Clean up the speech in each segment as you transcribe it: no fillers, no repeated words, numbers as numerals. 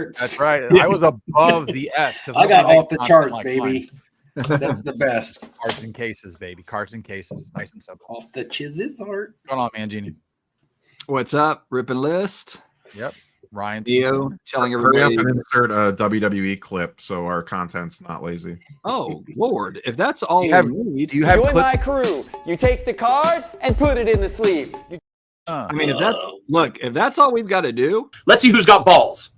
charts. That's right. I was above the S because I got off the charts, baby. That's the best. Cards and cases, baby. Cards and cases. Nice and simple. Off the chizzes art. What's going on, man, Genie? What's up? Ripping list. Yep. Ryan. Theo telling Hurry up everybody. and insert a WWE clip so our content's not lazy. Oh, Lord. If that's all Do you have- we need. Do you have Join clips? my crew. You take the card and put it in the sleeve. I mean, if that's all we've got to do, Let's see who's got balls.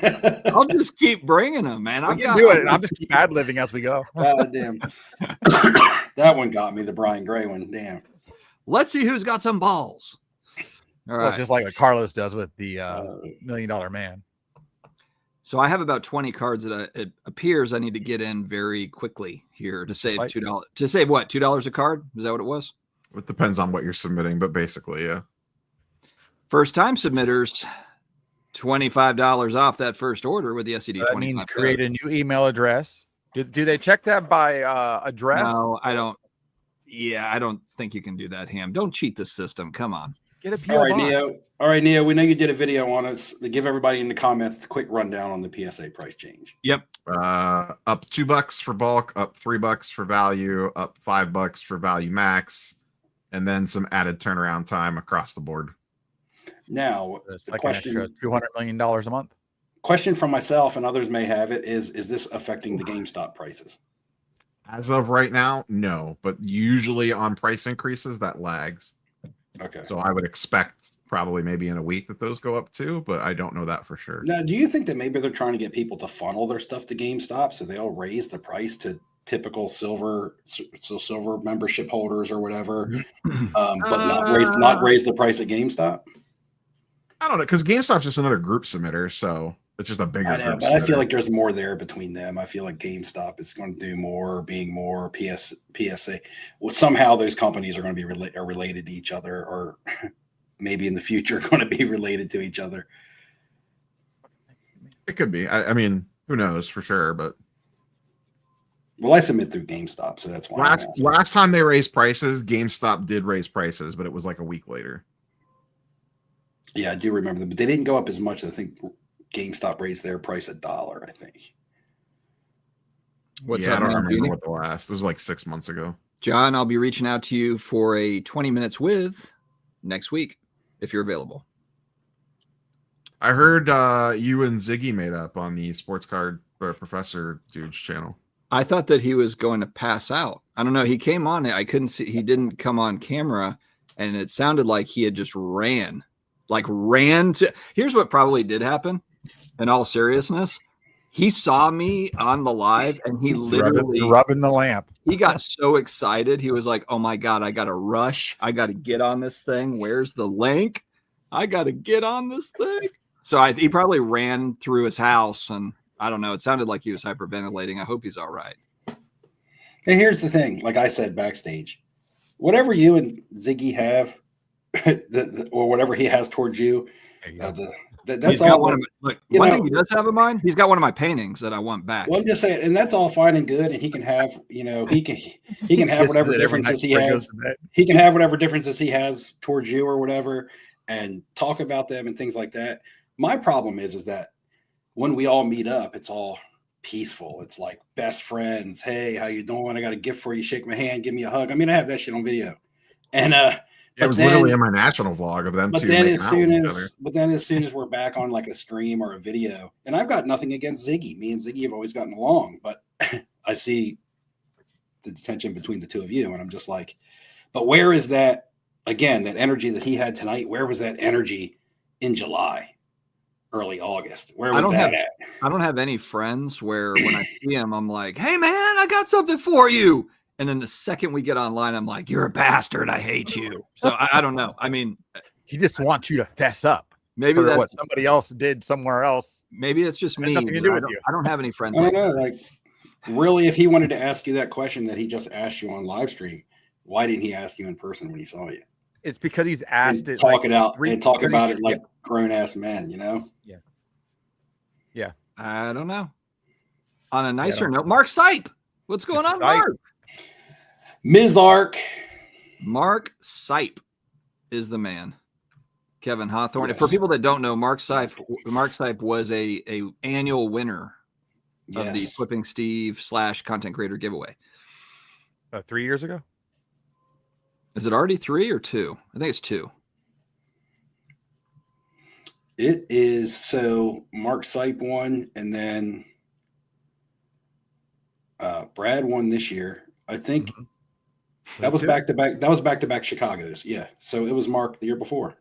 I'll just keep bringing them, man. I can do it. And I'll just keep ad-libbing as we go. God damn. That one got me, the Brian Gray one. Damn. Let's see who's got some balls. All Well, right. just like what Carlos does with the $1 Million Man. So I have about 20 cards that it appears I need to get in very quickly here to save Like- $2. To save what? $2 a card? Is that what it was? It depends on what you're submitting, but basically, yeah. First time submitters, $25 off that first order with the SCD. That means create a new email address. Do they check that by address? No, I don't. Yeah, I don't think you can do that, Ham. Don't cheat the system. Come on. Get a PO All right, box. Neo. All right, Neo. We know you did a video on us. Give everybody in the comments the quick rundown on the PSA price change. Yep. Up $2 for bulk, up $3 for value, up $5 for value max, and then some added turnaround time across the board. Now, It's the like an extra $200 million a month. question from myself and others may have it is this affecting the GameStop prices? As of right now, no, but usually on price increases that lags. Okay. So I would expect probably maybe in a week that those go up too, but I don't know that for sure. Now, do you think that maybe they're trying to get people to funnel their stuff to GameStop so they'll raise the price to typical silver membership holders or whatever, but not raise the price at GameStop? I don't know, because GameStop's just another group submitter, so it's just a bigger I know, group but I submitter. feel like there's more there between them. I feel like GameStop is going to do more, being more PSA. Well, somehow those companies are going to be related to each other, or maybe in the future going to be related to each other. It could be. I mean, who knows for sure, but Well, I submit through GameStop, so that's why. last time they raised prices, GameStop did raise prices, but it was like a week later. Yeah, I do remember them, but they didn't go up as much. I think GameStop raised their price $1, I think. What's I up, don't man, remember Jeannie? what the last. It was like 6 months ago. John, I'll be reaching out to you for a 20 minutes with next week if you're available. I heard you and Ziggy made up on the Sports Card Professor dude's channel. I thought that he was going to pass out. I don't know. He came on. I couldn't see. He didn't come on camera, and it sounded like he had just ran to. Here's what probably did happen. In all seriousness, he saw me on the live, and he literally rubbing the lamp. He got so excited. He was like, "Oh my god, I got to rush. I got to get on this thing. Where's the link? I got to get on this thing." So he probably ran through his house, and I don't know. It sounded like he was hyperventilating. I hope he's all right. Hey, here's the thing. Like I said backstage, whatever you and Ziggy have, or whatever he has towards you, that's He's all. got one of my, look, one thing he does have of mine. He's got one of my paintings that I want back. Well, I'm just saying, and that's all fine and good, and he can have, he can have whatever differences he has. He can have whatever differences he has towards you or whatever, and talk about them and things like that. My problem is that when we all meet up, it's all peaceful. It's like best friends. Hey, how you doing? I got a gift for you. Shake my hand. Give me a hug. I mean, I have that shit on video. And it was literally in my national vlog of them. But then as soon as we're back on like a stream or a video, and I've got nothing against Ziggy. Me and Ziggy have always gotten along, but I see the tension between the two of you, and I'm just like, but where is that again? That energy that he had tonight. Where was that energy in July? Early August. Where was that at? I don't have any friends where when I see him, I'm like, "Hey man, I got something for you." And then the second we get online, I'm like, "You're a bastard. I hate you." So I don't know. I mean, he just wants you to fess up. Maybe that's what somebody else did somewhere else. Maybe it's just me. Nothing to do with you. I don't have any friends. I don't know. Like, really, if he wanted to ask you that question that he just asked you on live stream, why didn't he ask you in person when he saw you? It's because he's asked it. Talk it out and talk about it like grown ass men, Yeah. Yeah. I don't know. On a nicer note, Mark Sipe. What's going on, Mark? Ms. Ark. Mark Sipe is the man. Kevin Hawthorne. Yes. For people that don't know, Mark Seif was a annual winner of the Yes. Flipping Steve / content creator giveaway. 3 years ago. Is it already 3 or 2? I think it's 2. It is. So Mark Sipe won, and then Brad won this year. I think that was back to back. That was back to back Chicago's. Yeah. So it was Mark the year before.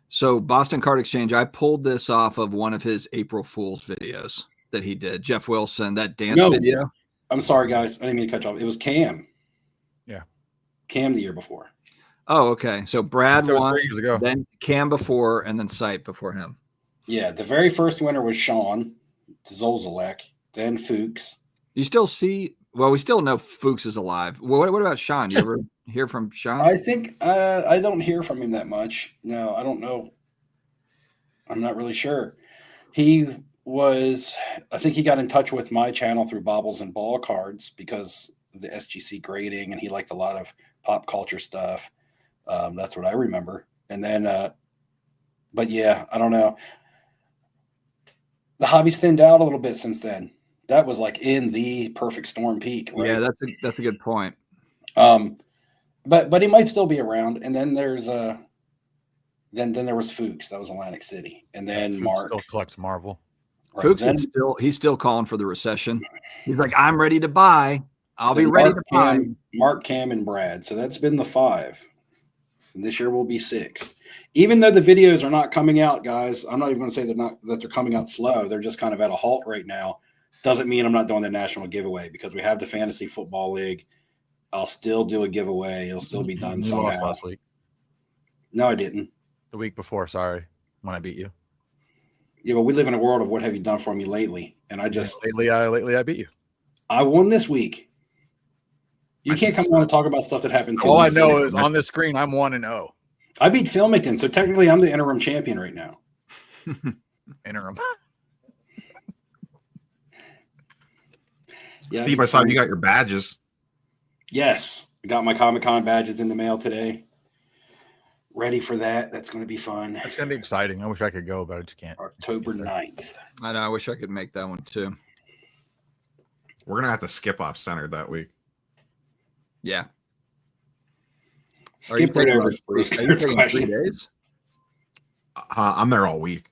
So Boston Card Exchange, I pulled this off of one of his April Fool's videos that he did. Jeff Wilson, that dance video. I'm sorry, guys. I didn't mean to cut you off. It was Cam. Yeah. Cam the year before. Oh, okay. So Brad won, 3 years ago. then Cam before, and then Sipe before him. Yeah. The very first winner was Sean Zolzalek, then Fuchs. You still see, well, we still know Fuchs is alive. What about Sean? You ever hear from Sean? I think I don't hear from him that much. No, I don't know. I'm not really sure. I think he got in touch with my channel through Bobbles and Ball Cards because of the SGC grading, and he liked a lot of pop culture stuff. That's what I remember. And then, but yeah, I don't know. The hobby's thinned out a little bit since then. That was like in the perfect storm peak, right? Yeah, that's a good point. But he might still be around. And then there's then there was Fuchs. That was Atlantic City, and then Fuchs Mark still collects Marvel. Right. Fuchs is he's still calling for the recession. He's like, I'm ready to buy. I'll be ready to buy. Mark, Cam, and Brad. So that's been the 5. And this year will be 6. Even though the videos are not coming out, guys, I'm not even going to say that they're coming out slow. They're just kind of at a halt right now. Doesn't mean I'm not doing the national giveaway because we have the Fantasy Football League. I'll still do a giveaway. It'll still be done somehow. Lost last week. No, I didn't. The week before, sorry, when I beat you. Yeah, but we live in a world of what have you done for me lately? And I just lately I beat you. I won this week. You can't come on and talk about stuff that happened. All I know is on this screen I'm 1-0. I beat Filmington, so technically I'm the interim champion right now. Interim. Yeah, Steve, I saw you got your badges. Yes, I got my Comic-Con badges in the mail today. Ready for that. That's going to be fun. That's going to be exciting. I wish I could go, but I just can't. October 9th. I know. I wish I could make that one too. We're going to have to skip off Centered that week. Yeah. Skip right over Bruce. Are you taking 3 days? I'm there all week.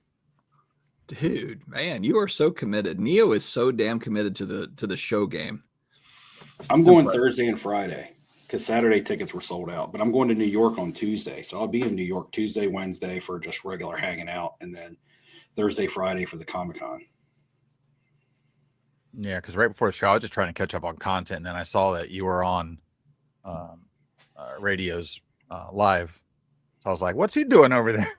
Dude, man, you are so committed. Neo is so damn committed to the show game. I'm going Thursday and Friday because Saturday tickets were sold out. But I'm going to New York on Tuesday. So I'll be in New York Tuesday, Wednesday for just regular hanging out. And then Thursday, Friday for the Comic-Con. Yeah, because right before the show, I was just trying to catch up on content. And then I saw that you were on Radio's live. So I was like, what's he doing over there?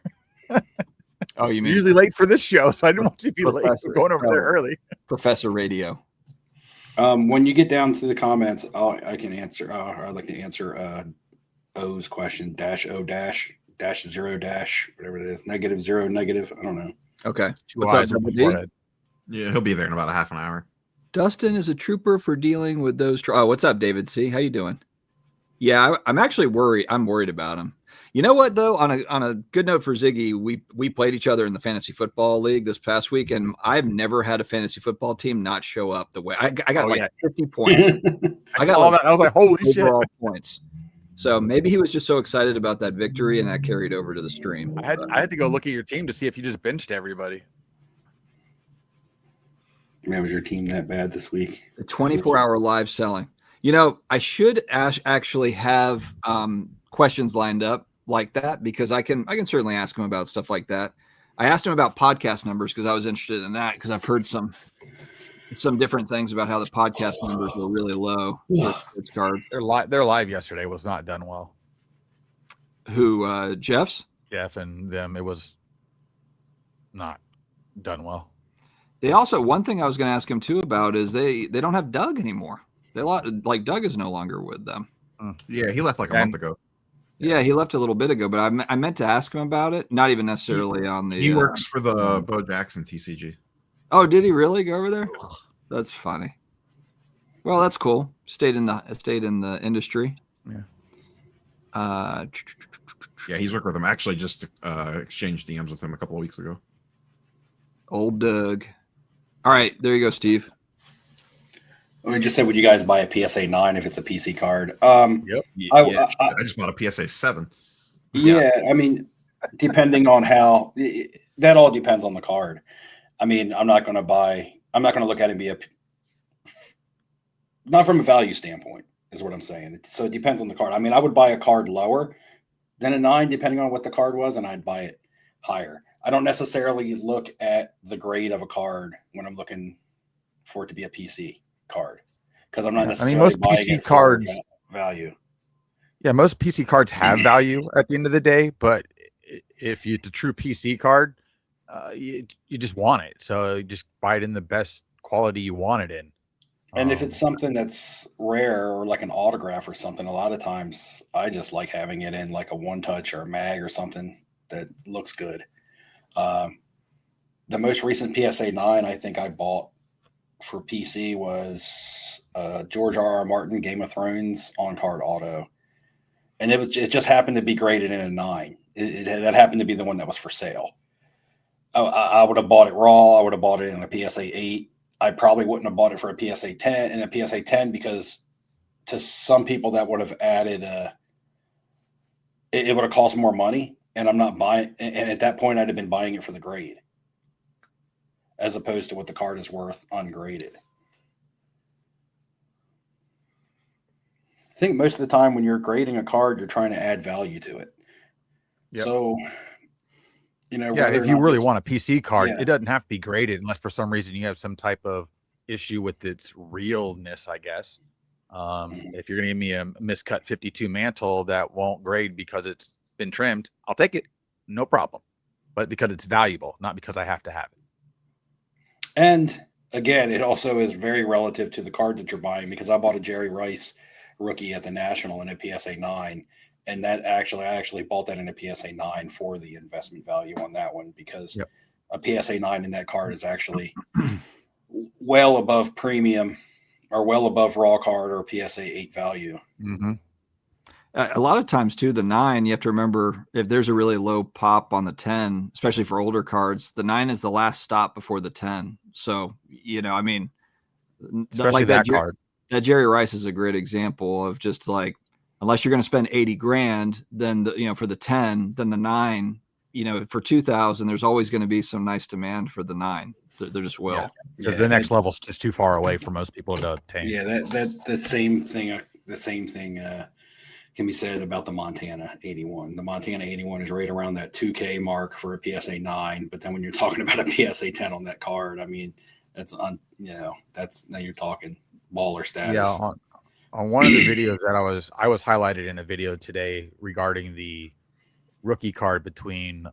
Oh, you mean usually late for this show, so I didn't want you to be late for going over there early. Professor Radio. When you get down to the comments, I can answer. I'd like to answer O's question -O -0 whatever it is, -0 I don't know. Okay. What's up, Yeah, he'll be there in about a half an hour. Dustin is a trooper for dealing with those. Oh, what's up, David C? How you doing? Yeah, I'm actually worried. I'm worried about him. You know what, though? On a good note for Ziggy, we played each other in the Fantasy Football League this past week, and I've never had a fantasy football team not show up the way I got 50 points. I got all that. I was like, holy shit! Points. So maybe he was just so excited about that victory, and that carried over to the stream. I had to go look at your team to see if you just benched everybody. Man, was your team that bad this week? The 24-hour live selling. You know, I should actually have questions lined up like that because I can certainly ask him about stuff like that. I asked him about podcast numbers because I was interested in that because I've heard some different things about how the podcast numbers were really low. Their live yesterday was not done well. Who Jeff's? Jeff and them, it was not done well. They also, one thing I was going to ask him too about is they don't have Doug anymore. Doug is no longer with them. Yeah, he left like a month ago. Yeah, he left a little bit ago, but I meant to ask him about it. Not even necessarily on the. He works for the Bo Jackson TCG. Oh, did he really go over there? That's funny. Well, that's cool. Stayed in the industry. Yeah. Yeah, he's worked with him. Actually, just exchanged DMs with him a couple of weeks ago. Old Doug. All right, there you go, Steve. Let me just say, would you guys buy a PSA 9 if it's a PC card? Yep. I just bought a PSA 7. Yeah, I mean, depending on how that all depends on the card. I mean, I'm not going to look at it and be not from a value standpoint, is what I'm saying. So it depends on the card. I mean, I would buy a card lower than a 9, depending on what the card was, and I'd buy it higher. I don't necessarily look at the grade of a card when I'm looking for it to be a PC card, because I'm not necessarily most buying PC it cards for value. Yeah, most PC cards have value at the end of the day, but if it's a true PC card, you just want it. So you just buy it in the best quality you want it in. And if it's something that's rare or like an autograph or something, a lot of times I just like having it in like a one touch or a mag or something that looks good. The most recent PSA 9 I think I bought for PC was George R.R. Martin Game of Thrones on card auto. And it just happened to be graded in a 9. That happened to be the one that was for sale. I would have bought it raw. I would have bought it in a PSA 8. I probably wouldn't have bought it for a PSA 10 and a PSA 10 because to some people that would have added it would have cost more money, and I'm not buying. And at that point, I'd have been buying it for the grade, as opposed to what the card is worth ungraded. I think most of the time when you're grading a card, you're trying to add value to it. Yep. So, if you really want a PC card, it doesn't have to be graded unless for some reason you have some type of issue with its realness, I guess. If you're going to give me a miscut 52 mantle that won't grade because it's been trimmed, I'll take it. No problem. But because it's valuable, not because I have to have it. And again, it also is very relative to the card that you're buying, because I bought a Jerry Rice rookie at the National in a PSA 9. And I actually bought that in a PSA 9 for the investment value on that one, because a PSA 9 in that card is actually well above premium or well above raw card or PSA 8 value. Mm-hmm. A lot of times too, the 9, you have to remember, if there's a really low pop on the 10, especially for older cards, the 9 is the last stop before the 10. So, I mean, especially like that card. That Jerry Rice is a great example of just like, unless you're going to spend 80 grand, then for the 10, then the 9, for 2,000, there's always going to be some nice demand for the 9. There just will. Yeah, the next level's just too far away for most people to obtain. Yeah, the same thing can be said about the Montana 81. The Montana 81 is right around that 2K mark for a PSA 9, but then when you're talking about a PSA 10 on that card, I mean, that's now you're talking baller status. Yeah, on one of the videos that I was highlighted in a video today regarding the rookie card between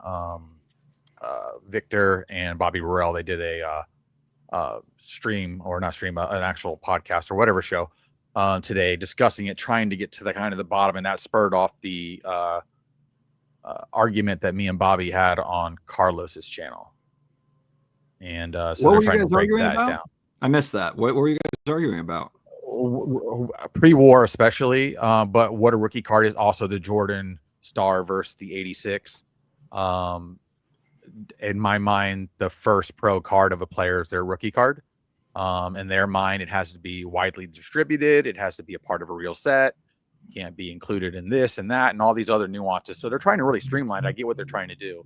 Victor and Bobby Burrell. They did a stream, or not stream, an actual podcast or whatever show today, discussing it, trying to get to the kind of the bottom, and that spurred off the argument that me and Bobby had on Carlos's channel. And so they're trying to break that down. I missed that. What were you guys arguing about? Pre-war especially, but what a rookie card is. Also the Jordan Star versus the 86. In my mind, the first pro card of a player is their rookie card. In their mind, it has to be widely distributed. It has to be a part of a real set. Can't be included in this and that and all these other nuances. So they're trying to really streamline. I get what they're trying to do.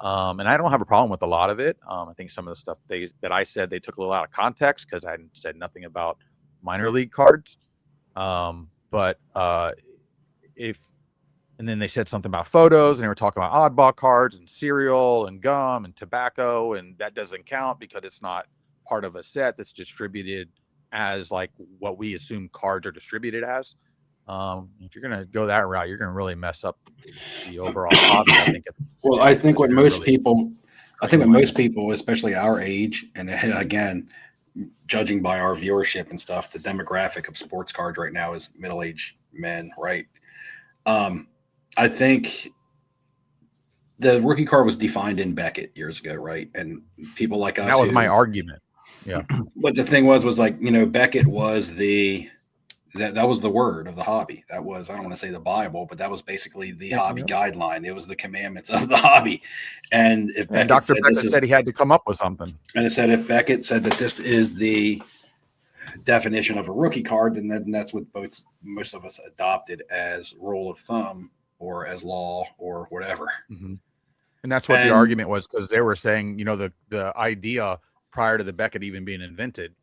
And I don't have a problem with a lot of it. I think some of the stuff that I said, they took a little out of context because I said nothing about minor league cards. And then they said something about photos, and they were talking about oddball cards and cereal and gum and tobacco, and that doesn't count because it's not part of a set that's distributed as like what we assume cards are distributed as. If you're going to go that route, you're going to really mess up the overall hobby. I think what most people, especially our age, and again, judging by our viewership and stuff, the demographic of sports cards right now is middle-aged men, right? I think the rookie card was defined in Beckett years ago, right? And people like us. That was my argument. Yeah. But the thing was like, Beckett was the That was the word of the hobby. That was, I don't want to say the Bible, but that was basically the hobby guideline. It was the commandments of the hobby. And if Beckett Dr. said Beckett said he had to come up with something. And it said if Beckett said that this is the definition of a rookie card, then that's what most of us adopted as rule of thumb or as law or whatever. Mm-hmm. And that's what the argument was, because they were saying, the idea prior to the Beckett even being invented,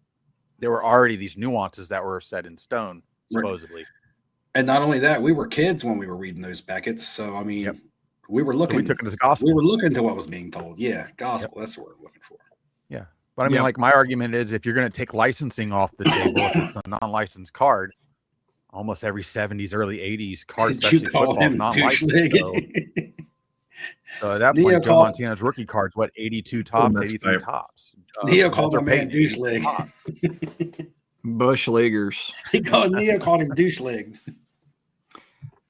there were already these nuances that were set in stone, supposedly. And not only that, we were kids when we were reading those Becketts. So, I mean, we were looking. So we took it as gospel. We were looking to what was being told. Yeah, gospel. That's what we're looking for. Yeah. But I mean, like, my argument is, if you're going to take licensing off the table, if it's a non-licensed card, almost every 70s, early 80s card, especially football, is non-licensed. So at that point, Joe Montana's rookie cards, 82 tops, 83 tops. Neo called my man douche leg. Bush leaguers. Neo called him douche leg.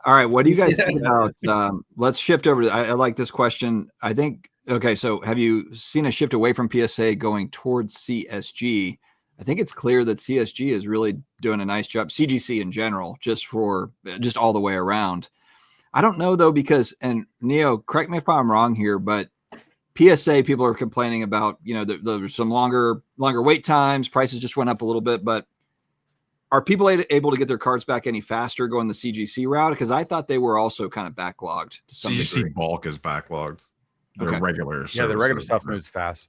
All right, what do you guys think about? Let's shift over. I like this question. I think. Okay, so have you seen a shift away from PSA going towards CSG? I think it's clear that CSG is really doing a nice job. CGC in general, just all the way around. I don't know though, because, and Neo, correct me if I'm wrong here, but PSA people are complaining about, there's some longer wait times. Prices just went up a little bit, but are people able to get their cards back any faster going the CGC route? Because I thought they were also kind of backlogged to some CGC degree. bulk is backlogged. They're regular. Yeah, the regular stuff moves fast.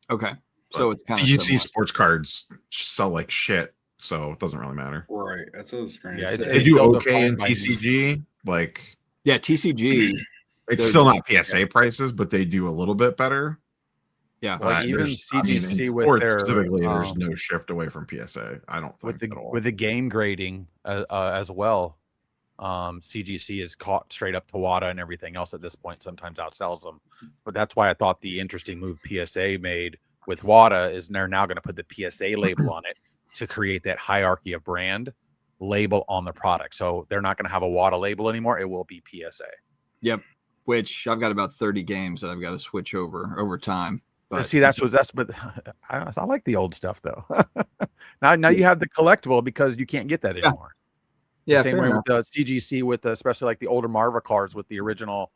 Okay. So it's kind of CGC sports cards sell like shit, so it doesn't really matter. Right. That's what I was trying to say. They do okay in TCG. Like, yeah, TCG. It's still not PSA prices, but they do a little bit better. Yeah, like even CGC with their specifically, there's no shift away from PSA. I don't think with the game grading as well. CGC is caught straight up to WADA and everything else at this point. Sometimes outsells them, but that's why I thought the interesting move PSA made with WADA is they're now going to put the PSA label on it to create that hierarchy of brand label on the product. So they're not going to have a WADA label anymore. It will be PSA. Yep. Which I've got about 30 games that I've got to switch over time. But see, but I like the old stuff though. now you have the collectible because you can't get that anymore. Yeah. Same way with the CGC, with especially like the older Marva cards with the original,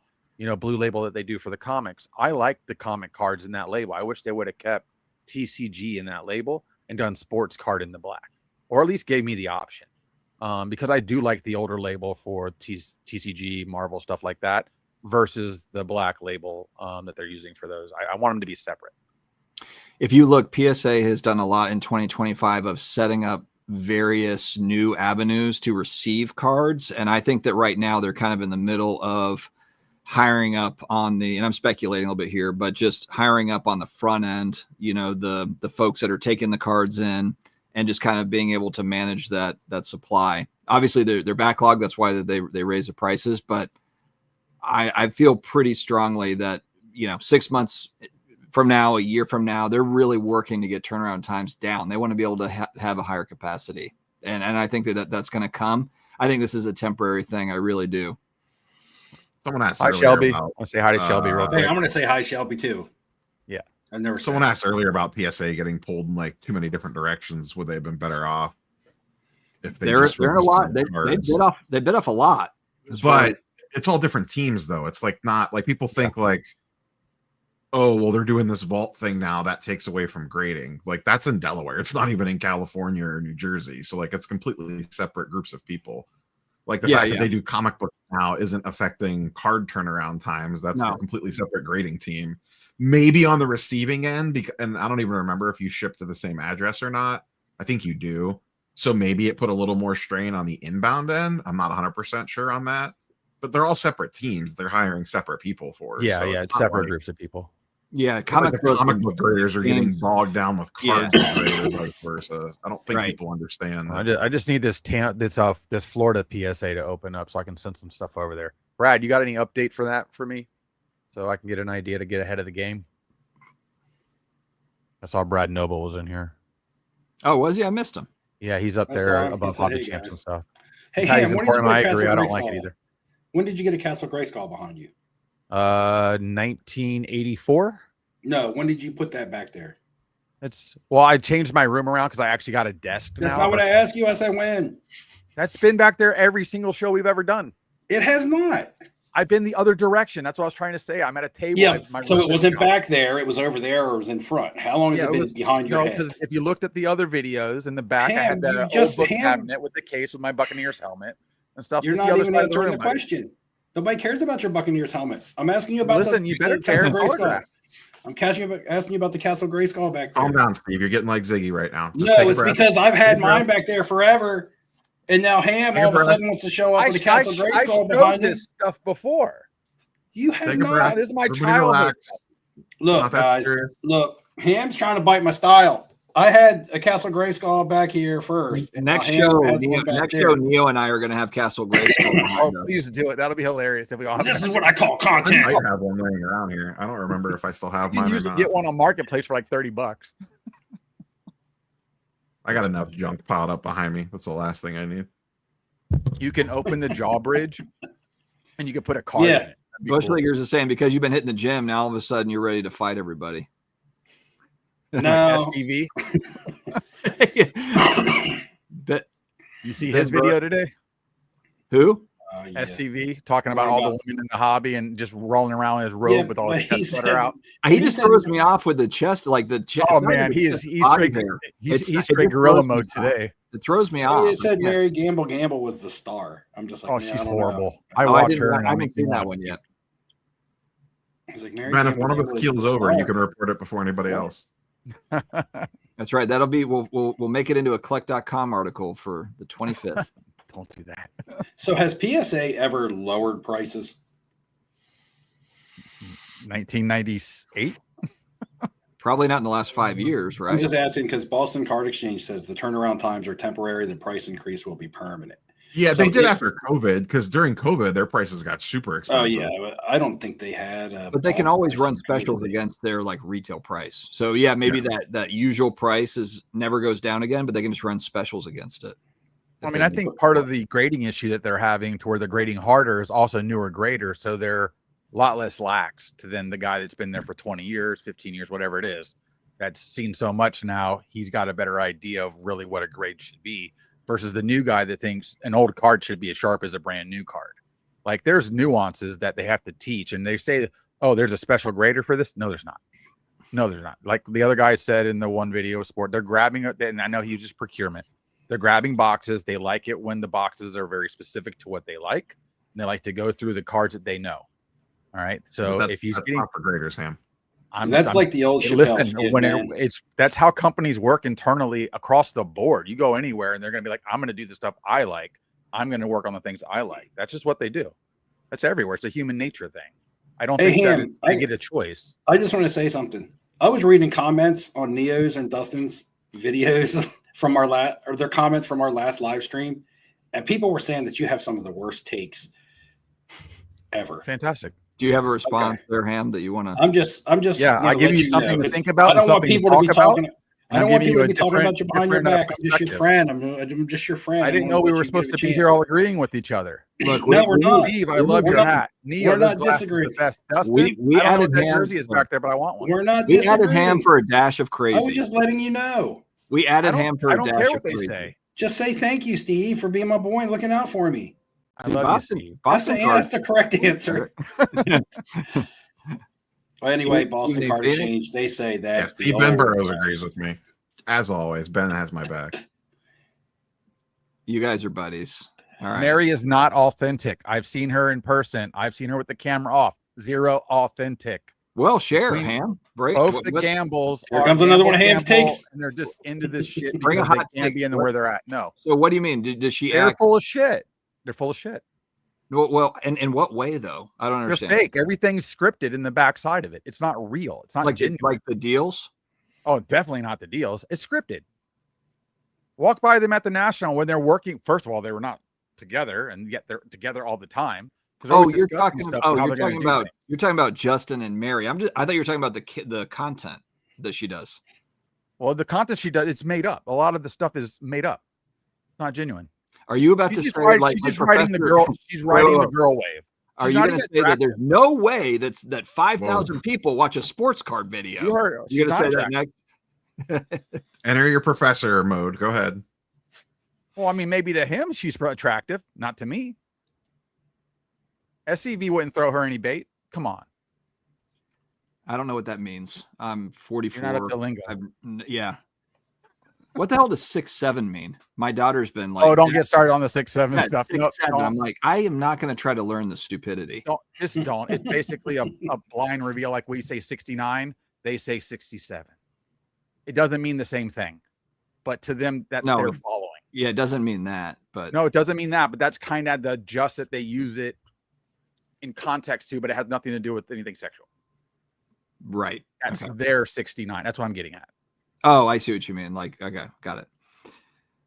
blue label that they do for the comics. I like the comic cards in that label. I wish they would have kept TCG in that label and done sports card in the black, or at least gave me the option. Because I do like the older label for TCG, Marvel, stuff like that, versus the black label that they're using for those. I want them to be separate. If you look, PSA has done a lot in 2025 of setting up various new avenues to receive cards. And I think that right now they're kind of in the middle of hiring up on and I'm speculating a little bit here, but just hiring up on the front end, the folks that are taking the cards in and just kind of being able to manage that supply. Obviously they're backlog. That's why they raise the prices, but I feel pretty strongly that, 6 months from now, a year from now, they're really working to get turnaround times down. They want to be able to have a higher capacity. And I think that's going to come. I think this is a temporary thing. I really do. Someone asked hi, Shelby. I'll say hi to Shelby real quick. Hey, I'm going to say hi, Shelby, too. Yeah. Someone asked earlier about PSA getting pulled in like too many different directions. Would they have been better off if they're in a lot? They bit off a lot. But it's all different teams, though. It's like not like people think like, oh, well, they're doing this vault thing now. That takes away from grading. Like, that's in Delaware. It's not even in California or New Jersey. So, like, it's completely separate groups of people. Like, the fact that they do comic books now isn't affecting card turnaround times. That's a completely separate grading team. Maybe on the receiving end, and I don't even remember if you ship to the same address or not. I think you do. So maybe it put a little more strain on the inbound end. I'm not 100% sure on that. But they're all separate teams. They're hiring separate people for. Yeah, so it's separate groups of people. Yeah, comic book graders are getting bogged down with cards and vice versa. I don't think people understand that. I just need this Florida PSA to open up so I can send some stuff over there. Brad, you got any update for that for me, so I can get an idea to get ahead of the game? I saw Brad Noble was in here. Oh, was he? I missed him. Yeah, he's up there above hobby champs and stuff. Hey, Ham, I agree. I don't like it either. When did you get a Castle Grayskull behind you? 1984. No, when did you put that back there? I changed my room around because I actually got a desk. That's now. not what I asked you. I said when. That's been back there every single show we've ever done. It has not. I've been the other direction. That's what I was trying to say. I'm at a table. Yeah. So it wasn't back there. It was over there, or it was in front. How long has it been behind your head? Because if you looked at the other videos in the back, I had that old book cabinet with the case with my Buccaneers helmet and stuff. You're not even answering the question. Nobody cares about your Buccaneers helmet. I'm asking you about you better care. I'm asking you about the Castle Grayskull back there. Calm down, Steve. You're getting like Ziggy right now. It's because I've had mine back there forever, and now Ham all of a sudden wants to show up with the Castle Grayskull behind this stuff before. You have not. This is my childhood. Look, guys. Look, Ham's trying to bite my style. I had a Castle Grayskull back here first. Next show, Neo and I are going to have Castle Grayskull. Please do it. That'll be hilarious if we all have. This is what I call content. I might have one laying around here. I don't remember if I still have mine. You usually get one on Marketplace for like $30. I got enough junk piled up behind me. That's the last thing I need. You can open the jawbridge, and you can put a card in it. Bush Leaguers is saying because you've been hitting the gym, now all of a sudden you're ready to fight everybody. No. STV. But you see his video today? Who? SCV talking about all the women in the hobby and just rolling around in his robe with all the chest butter out. He just throws me off with the chest, like the chest. Oh man, he's straight gorilla mode today. It throws me off. It said Mary Gamble was the star. I'm just like, she's horrible. I watched her. I haven't seen that one yet. Like, man, if one of us keels over, you can report it before anybody else. That's right. That'll be we'll make it into a collect.com article for the 25th. Don't do that. So has PSA ever lowered prices? 1998? Probably not in the last 5 years, right? I'm just asking because Boston Card Exchange says the turnaround times are temporary. The price increase will be permanent. Yeah, so they did after COVID, because during COVID, their prices got super expensive. Oh, yeah. But I don't think they had. But they can always run specials against their like retail price. So, yeah, maybe that usual price never goes down again, but they can just run specials against it. I mean, I think part of the grading issue that they're having to where they're grading harder is also newer graders. So they're a lot less lax than the guy that's been there for 20 years, 15 years, whatever it is. That's seen so much now. He's got a better idea of really what a grade should be versus the new guy that thinks an old card should be as sharp as a brand new card. Like there's nuances that they have to teach. And they say, oh, there's a special grader for this. No, there's not. No, there's not. Like the other guy said in the one video sport, they're grabbing it. And I know he uses procurement. They're grabbing boxes. They like it when the boxes are very specific to what they like. And they like to go through the cards that they know. All right. So if he's getting for graders, Ham. That's like the old Chappelle skit, that's how companies work internally across the board. You go anywhere and they're going to be like, I'm going to do the stuff I like. I'm going to work on the things I like. That's just what they do. That's everywhere. It's a human nature thing. I don't think that I get a choice. I just want to say something. I was reading comments on Neo's and Dustin's videos from their comments from our last live stream, and people were saying that you have some of the worst takes ever. Fantastic. Do you have a response there, Ham, that you want to? I'm just. Yeah, I give you something to think about. I don't want people to be talking. I don't want people to be talking about you behind your back. I'm just your friend. I'm just your friend. I didn't know we were supposed to be here all agreeing with each other. Look, no, we're not. Steve, I love your hat. Neo, we're not disagreeing. Dustin, we I don't added know Ham. jersey is back there, but I want one. We're not. We added Ham for a dash of crazy. I was just letting you know. We added Ham for a dash of crazy. Say. Just say thank you, Steve, for being my boy and looking out for me. I love you, Steve. That's the correct answer. Well, anyway, Boston Card Exchange, they say that's Steve Ben Burrows agrees with me. As always, Ben has my back. You guys are buddies. All right. Mary is not authentic. I've seen her in person. I've seen her with the camera off. Zero authentic. Well, share, Ham. Break. Both the Gambles. Here comes another one of Ham's takes. And they're just into this shit. Bring a hot take. Can't be in where they're at. No. So what do you mean? Does she They're full of shit. They're full of shit. Well, in what way though? I don't understand. They're fake. Everything's scripted in the backside of it. It's not real. It's not like genuine. Like the deals. Oh, definitely not the deals. It's scripted. Walk by them at the National when they're working. First of all, they were not together, and yet they're together all the time. You're talking about Justin and Mary. I thought you were talking about the content that she does. Well, the content she does, it's made up. A lot of the stuff is made up. It's not genuine. Are you about to say she's just writing the girl? She's writing the girl wave. Are you going to say that there's no way that 5,000 people watch a sports card video? You're going to say that next? Enter your professor mode. Go ahead. Well, I mean, maybe to him she's attractive, not to me. SCV wouldn't throw her any bait. Come on. I don't know what that means. I'm 44. You're not up to lingo. Yeah. What the hell does 6'7" mean? My daughter's been like, oh, don't get started on the 6'7" stuff. 6'7". I'm like, I am not going to try to learn the stupidity. Don't. It's basically a blind reveal. Like we say 69, they say 67. It doesn't mean the same thing, but to them, that's their following. Yeah, it doesn't mean that, but no, it doesn't mean that. But that's kind of the just that they use it in context too, but it has nothing to do with anything sexual. Right. That's their 69. That's what I'm getting at. Oh, I see what you mean. Like, okay, got it.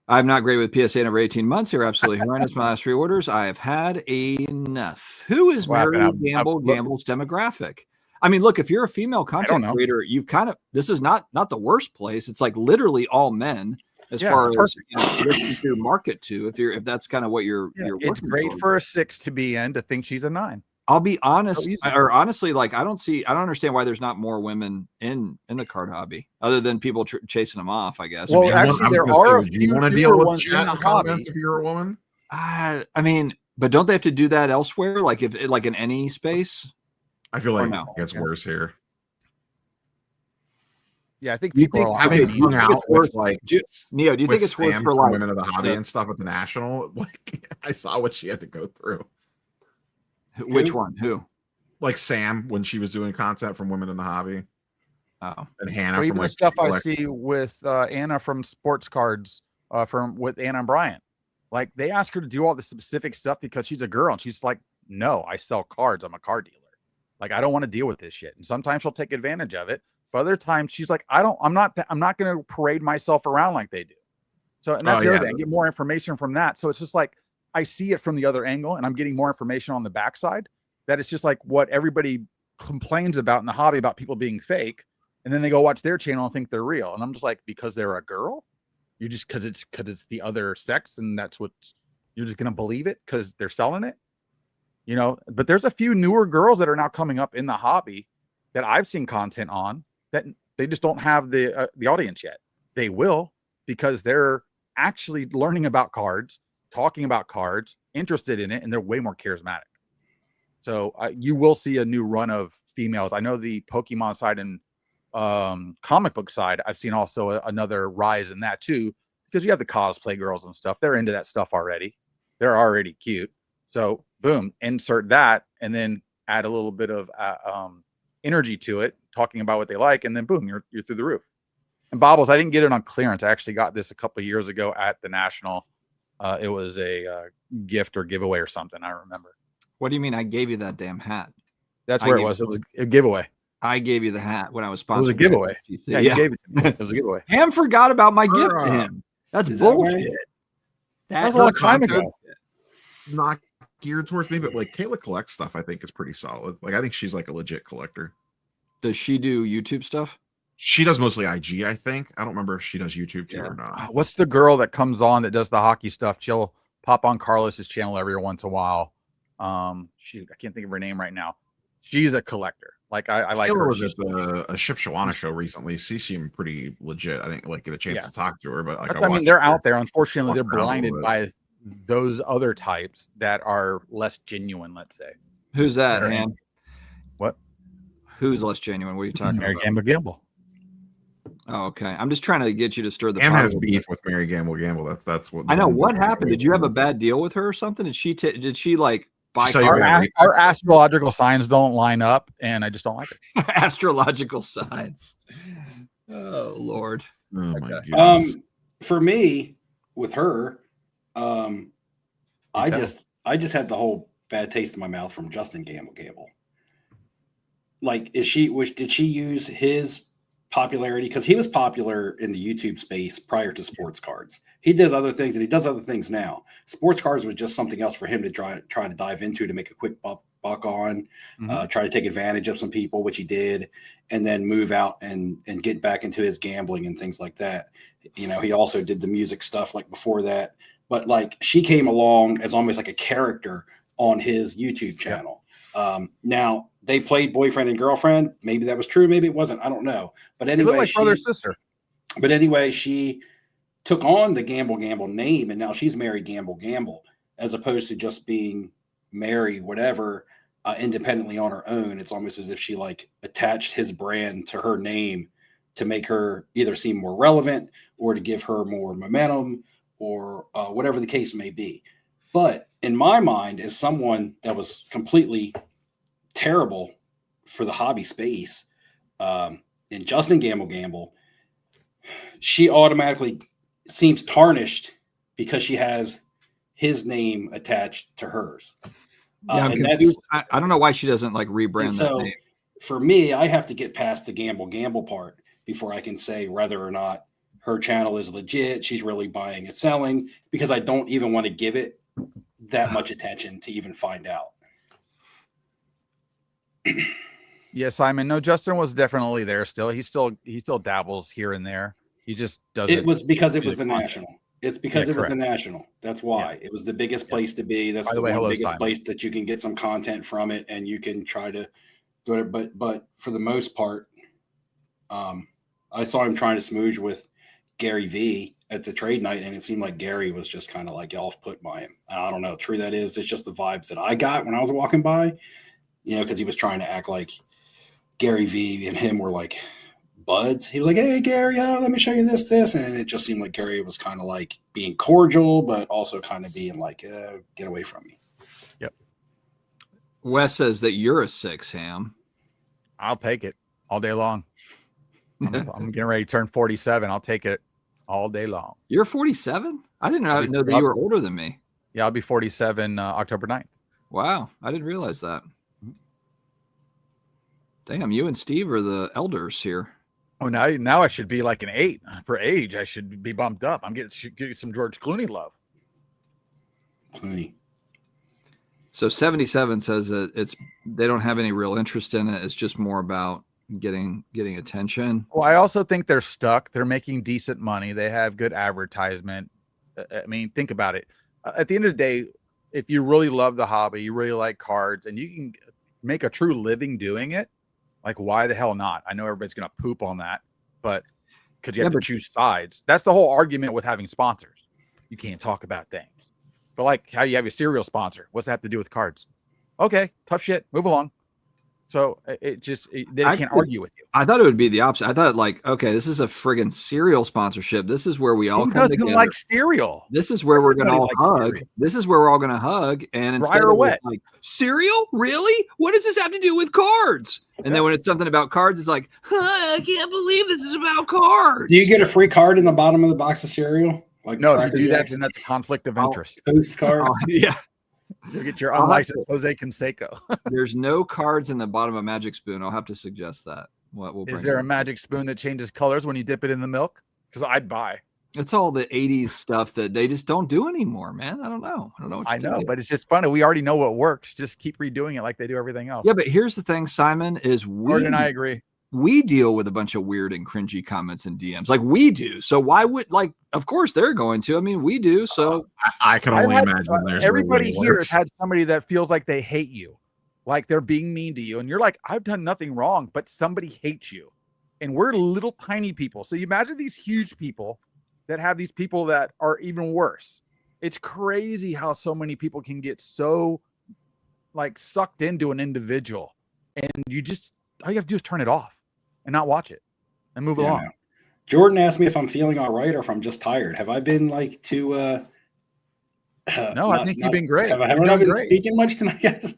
I'm not great with PSA in over 18 months. They're absolutely horrendous. My last 3 orders, I have had enough. Who is Mary Gamble's demographic? I mean, look, if you're a female content creator, you've kind of, this is not the worst place. It's like literally all men as far as to market to, if that's kind of what you're it's great for a 6 to be in, to think she's a 9. I'll be honest, or honestly, like I don't understand why there's not more women in the card hobby other than people chasing them off, I guess. Well, actually, there are a few ones in the hobby. If you're a woman, I mean, but don't they have to do that elsewhere? Like like in any space? I feel like it gets worse here. Yeah, I think people having hung out with like Neo. Do you think it's worth for like women of the hobby and stuff at the national? Like I saw what she had to go through. Which one? Who? Like Sam when she was doing content from Women in the Hobby. Oh, and Hannah or from even like the stuff I see with Anna from Sports Cards, with Anna and Brian. Like they ask her to do all the specific stuff because she's a girl, and she's like, "No, I sell cards. I'm a card dealer. Like I don't want to deal with this shit." And sometimes she'll take advantage of it, but other times she's like, I'm not going to parade myself around like they do." So, and that's the other thing. I get more information from that. So it's just like, I see it from the other angle, and I'm getting more information on the backside. That it's just like what everybody complains about in the hobby about people being fake, and then they go watch their channel and think they're real. And I'm just like, because they're a girl, you just because it's the other sex, and that's what you're just gonna believe it because they're selling it, you know. But there's a few newer girls that are now coming up in the hobby that I've seen content on that they just don't have the audience yet. They will, because they're actually learning about cards, talking about cards, interested in it, and they're way more charismatic. So you will see a new run of females. I know the Pokemon side and comic book side, I've seen also another rise in that too, because you have the cosplay girls and stuff. They're into that stuff already. They're already cute. So boom, insert that, and then add a little bit of energy to it, talking about what they like, and then boom, you're through the roof. And Bobbles, I didn't get it on clearance. I actually got this a couple of years ago at the National. It was a gift or giveaway or something, I remember. What do you mean I gave you that damn hat? That's where it was. It was a giveaway. I gave you the hat when I was sponsored. It was a giveaway. Yeah, you gave it to me. It was a giveaway. Ham forgot about my gift to him. That's bullshit. That was a long time ago. Not geared towards me, but like Kayla collects stuff I think is pretty solid. Like I think she's like a legit collector. Does she do YouTube stuff? She does mostly IG, I think. I don't remember if she does YouTube too or not. What's the girl that comes on that does the hockey stuff? She'll pop on Carlos's channel every once in a while. Shoot, I can't think of her name right now. She's a collector. Like I like her. Was at a Ship Shawana show recently. She seemed pretty legit. I didn't like get a chance to talk to her, but like I mean, they're out there. Unfortunately, they're blinded by those other types that are less genuine. Let's say. Who's that, man? What? Who's less genuine? What are you talking about? Mary Gamble. Oh, okay. I'm just trying to get you to stir the pot. Ham has beef with Mary Gamble. That's what I know. What happened? Did you have a bad deal with her or something? Did she like buy our astrological signs don't line up, and I just don't like it. Astrological signs. Oh Lord. Oh my goodness. For me, with her, I just had the whole bad taste in my mouth from Justin Gamble. Like, did she use his popularity, because he was popular in the YouTube space prior to sports cards? He does other things, and he does other things now. Sports cards was just something else for him to try to dive into, to make a quick buck on, try to take advantage of some people, which he did, and then move out and get back into his gambling and things like that. You know, he also did the music stuff like before that, but like she came along as almost like a character on his YouTube channel. Now they played boyfriend and girlfriend. Maybe that was true. Maybe it wasn't. I don't know. But anyway, they look like brother and sister. But anyway, she took on the Gamble Gamble name, and now she's married Gamble Gamble, as opposed to just being Mary whatever independently on her own. It's almost as if she like attached his brand to her name to make her either seem more relevant or to give her more momentum or whatever the case may be. But in my mind, as someone that was completely terrible for the hobby space, in Justin Gamble Gamble, she automatically seems tarnished because she has his name attached to hers. Yeah, I'm confused. I don't know why she doesn't like rebrand that name. For me, I have to get past the Gamble Gamble part before I can say whether or not her channel is legit. She's really buying and selling, because I don't even want to give it that much attention to even find out. Yeah, Simon. No, Justin was definitely there still. He still dabbles here and there. He just doesn't. It was because it was the National. It's because it was the National. That's why. It was the biggest place to be. That's the biggest place that you can get some content from it, and you can try to do it. But for the most part, I saw him trying to smooch with Gary V at the trade night, and it seemed like Gary was just kind of like off put by him. I don't know how true that is. It's just the vibes that I got when I was walking by, because he was trying to act like Gary V and him were like buds. He was like, "Hey, Gary, let me show you this." And it just seemed like Gary was kind of like being cordial, but also kind of being like, get away from me. Yep. Wes says that you're a 6, Ham. I'll take it all day long. I'm getting ready to turn 47. I'll take it all day long. You're 47? I didn't know that you were older than me. Yeah, I'll be 47 October 9th. Wow, I didn't realize that. Damn, you and Steve are the elders here. Oh, now I should be like an 8 for age. I should be bumped up. I'm getting some George Clooney love. Clooney. So 77 says that they don't have any real interest in it. It's just more about getting attention. Well, I also think they're stuck. They're making decent money. They have good advertisement. I mean, think about it. At the end of the day, if you really love the hobby, you really like cards, and you can make a true living doing it, like, why the hell not? I know everybody's going to poop on that, but because you have to choose sides. That's the whole argument with having sponsors. You can't talk about things. But like how you have your cereal sponsor. What's that have to do with cards? Okay, tough shit. Move along. So they can't argue with you. I thought it would be the opposite. I thought, like, okay, this is a friggin' cereal sponsorship. This is where we all come together. Like cereal. This is where we're going to all hug. Cereal. This is where we're all going to hug. And instead of like, cereal? Really? What does this have to do with cards? And then when it's something about cards, it's like, I can't believe this is about cards. Do you get a free card in the bottom of the box of cereal? Like, no, if you do that, then that's a conflict of interest. Post cards. Yeah. You'll get your unlicensed Jose Canseco. There's no cards in the bottom of Magic Spoon. I'll have to suggest that. Is there a Magic Spoon that changes colors when you dip it in the milk? Because I'd buy. It's all the 80s stuff that they just don't do anymore, man. I don't know. I know, but it's just funny. We already know what works. Just keep redoing it like they do everything else. Yeah, but here's the thing, Simon, is Gordon and I agree. We deal with a bunch of weird and cringy comments and DMs like we do. So why would, like, of course they're going to. I mean, we do. So I can only imagine there's everybody here has had somebody that feels like they hate you, like they're being mean to you. And you're like, I've done nothing wrong, but somebody hates you. And we're little tiny people. So you imagine these huge people that have these people that are even worse. It's crazy how so many people can get so like sucked into an individual. And all you have to do is turn it off and not watch it and move along. Jordan asked me if I'm feeling all right or if I'm just tired. Have I been like too no, I think you've been great. Have I not been speaking much tonight, guys?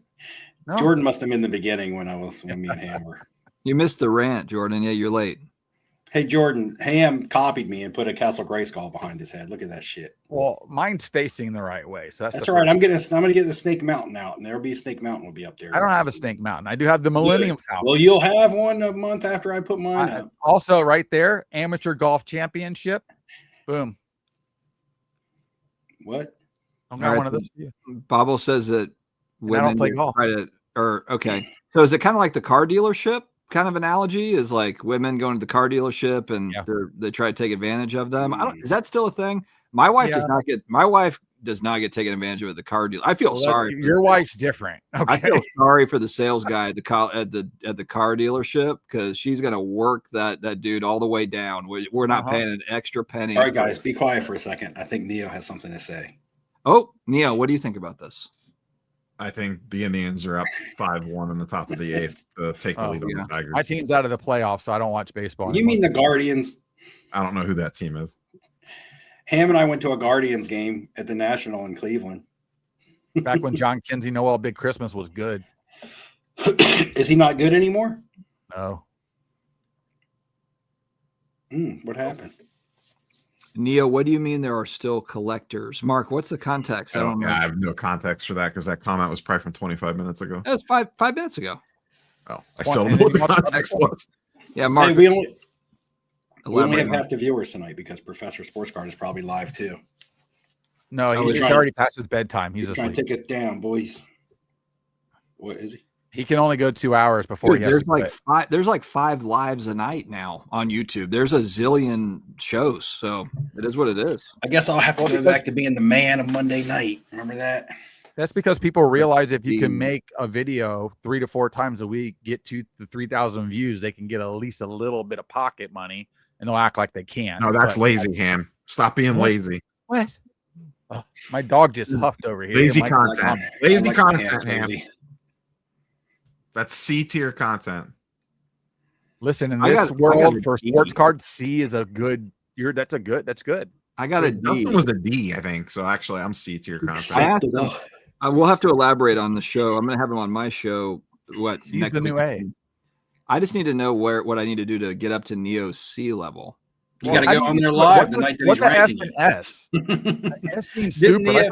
No. Jordan must have been in the beginning when me and Ham were. You missed the rant, Jordan. Yeah, you're late. Hey, Jordan, Ham copied me and put a Castle Grayskull behind his head. Look at that shit. Well, mine's facing the right way, so that's all right. I'm going to get the Snake Mountain out, and there'll be a Snake Mountain will be up there. I don't have a Snake Mountain. I do have the Millennium Falcon. Well, you'll have one a month after I put mine up. Also, right there, Amateur Golf Championship. Boom. What? I got one of those. Bobble says that women I don't play golf. Okay. So is it kind of like the car dealership? Kind of analogy is like women going to the car dealership and they try to take advantage of them. Is that still a thing? My wife does not get. My wife does not get taken advantage of at the car deal. I feel sorry. Your wife's different. Okay. I feel sorry for the sales guy at the car dealership, because she's going to work that dude all the way down. We're not paying an extra penny. All right, guys, be quiet for a second. I think Neo has something to say. Oh, Neo, what do you think about this? I think the Indians are up 5-1 in the top of the 8th to take the lead on the Tigers. My team's out of the playoffs, so I don't watch baseball You anymore. mean the Guardians? I don't know who that team is. Ham and I went to a Guardians game at the National in Cleveland. Back when John Kinsey Noel Big Christmas was good. Is he not good anymore? No. What happened? Neo, what do you mean there are still collectors? Mark, what's the context? I don't know. I have no context for that, because that comment was probably from 25 minutes ago. That was five minutes ago. Oh, I still don't know what the context was. Yeah, Mark. Hey, we only have half the viewers tonight because Professor Sports Card is probably live too. No, he's already past his bedtime. He's trying asleep. to take it down, boys. What is he? He can only go 2 hours before he has to quit. There's like 5 lives a night now on YouTube. There's a zillion shows, so it is what it is. I guess I'll have to go back to being the man of Monday night. Remember that? That's because people realize if you can make a video 3 to 4 times a week, get 2,000 to 3,000 views, they can get at least a little bit of pocket money, and they'll act like they can. No, that's lazy, Ham. Stop being lazy. What? Oh, my dog just huffed over here. Lazy content. Lazy content, Ham. Lazy. That's C-tier content. Listen, in this world, for Sports Card, C is a good. That's good. I got a D. Dustin was the D, I think. So actually, I'm C-tier content. I will have to elaborate on the show. I'm going to have him on my show. He's the new A. I just need to know what I need to do to get up to Neo's C level. You got to go on there live the night that he's ranking you. S? S means super.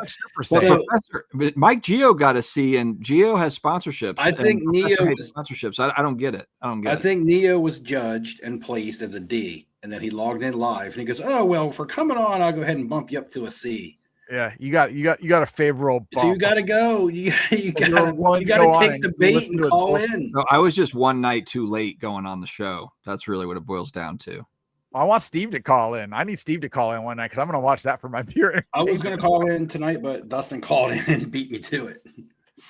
But Mike Geo got a C, and Geo has sponsorships. I think Neo sponsorships. I don't get it. I think Neo was judged and placed as a D, and then he logged in live, and he goes, "Oh well, for coming on, I'll go ahead and bump you up to a C." Yeah, you got a favorable bump. So you got to go. You got to take the bait and call in. No, I was just one night too late going on the show. That's really what it boils down to. I want Steve to call in. I need Steve to call in one night because I'm going to watch that for my beer. I was going to call in tonight, but Dustin called in and beat me to it.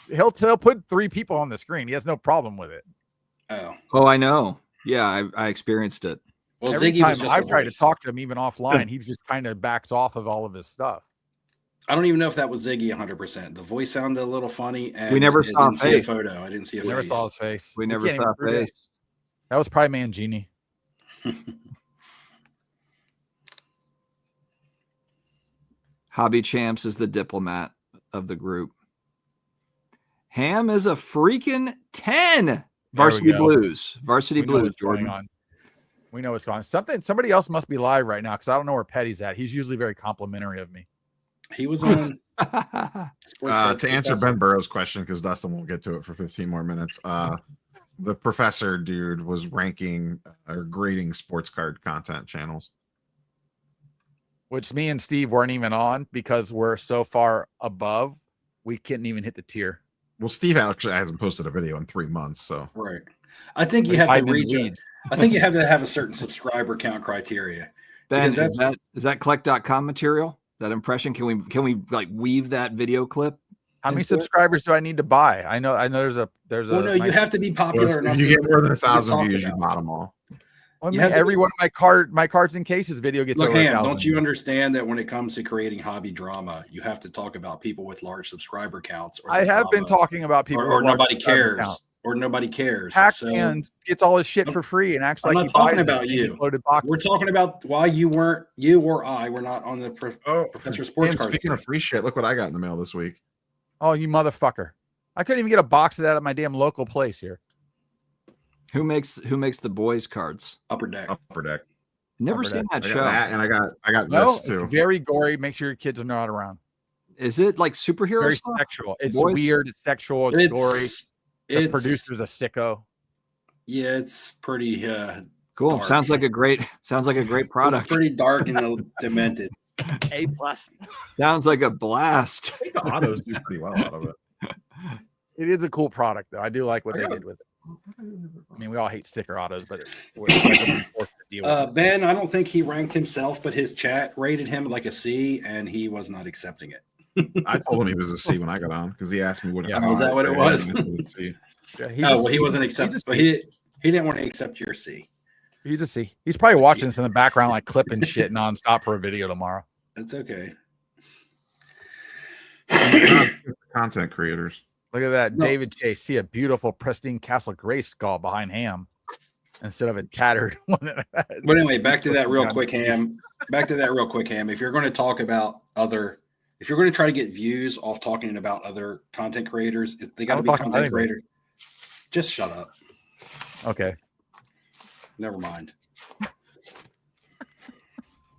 He'll put 3 people on the screen. He has no problem with it. Oh, I know. Yeah, I experienced it. Well, Every Ziggy time was just I've tried to talk to him even offline, he just kind of backs off of all of his stuff. I don't even know if that was Ziggy 100%. The voice sounded a little funny, and we never saw a face. Photo. I didn't see a face. Never saw his face. We never saw a face. That was probably Mangini. Hobby Champs is the diplomat of the group. Ham is a freaking 10. Varsity Blues. Varsity Blues, Jordan. We know what's going on. Somebody else must be live right now because I don't know where Petty's at. He's usually very complimentary of me. He was on. To answer Ben Burrow's question, because Dustin won't get to it for 15 more minutes. The professor dude was ranking or grading sports card content channels, which me and Steve weren't even on because we're so far above, we couldn't even hit the tier. Well, Steve actually hasn't posted a video in 3 months, so right. I think you have to reach. I think you have to have a certain subscriber count criteria. Ben, is that collect.com material? That impression? Can we like weave that video clip? How many subscribers do I need to buy? I know there's well, no, you have to be popular enough. If you get more than 1,000 views, you bought them all. Well, every one of my cards and cases video gets over 1,000. Don't you understand that when it comes to creating hobby drama, you have to talk about people with large subscriber counts? I have been talking about people or nobody cares. Or nobody cares. Pac-Man gets all his shit for free and acts like I'm not talking about you. We're talking about why you or I were not on the Professor Sports Card. Speaking of free shit, look what I got in the mail this week. Oh, you motherfucker. I couldn't even get a box of that at my damn local place here. Who makes the boys cards? Upper Deck. Never seen that show. And I got this too. It's very gory. Make sure your kids are not around. Is it like superhero very stuff? Sexual. It's weird. It's sexual. It's gory. The producer's a sicko. Yeah, it's pretty cool. Dark. Sounds like a great product. It's pretty dark and demented. A+. Sounds like a blast. The autos do pretty well out of it. It is a cool product, though. I do like what they did with it. I mean, we all hate sticker autos, but we're forced to deal with it. Ben, I don't think he ranked himself, but his chat rated him like a C, and he was not accepting it. I told him he was a C when I got on because he asked me what. Yeah. Was that what it was? Yeah, He wasn't accept. But he didn't want to accept your C. He's a C. He's probably watching this in the background, like clipping shit nonstop for a video tomorrow. That's okay. Content creators. Look at that, David Chase. See a beautiful, pristine Castle Grayskull behind Ham instead of a tattered one. But anyway, back to that real quick, Ham. If you're going to talk about if you're going to try to get views off talking about other content creators, they got to be content creators. Just shut up. Okay. Never mind.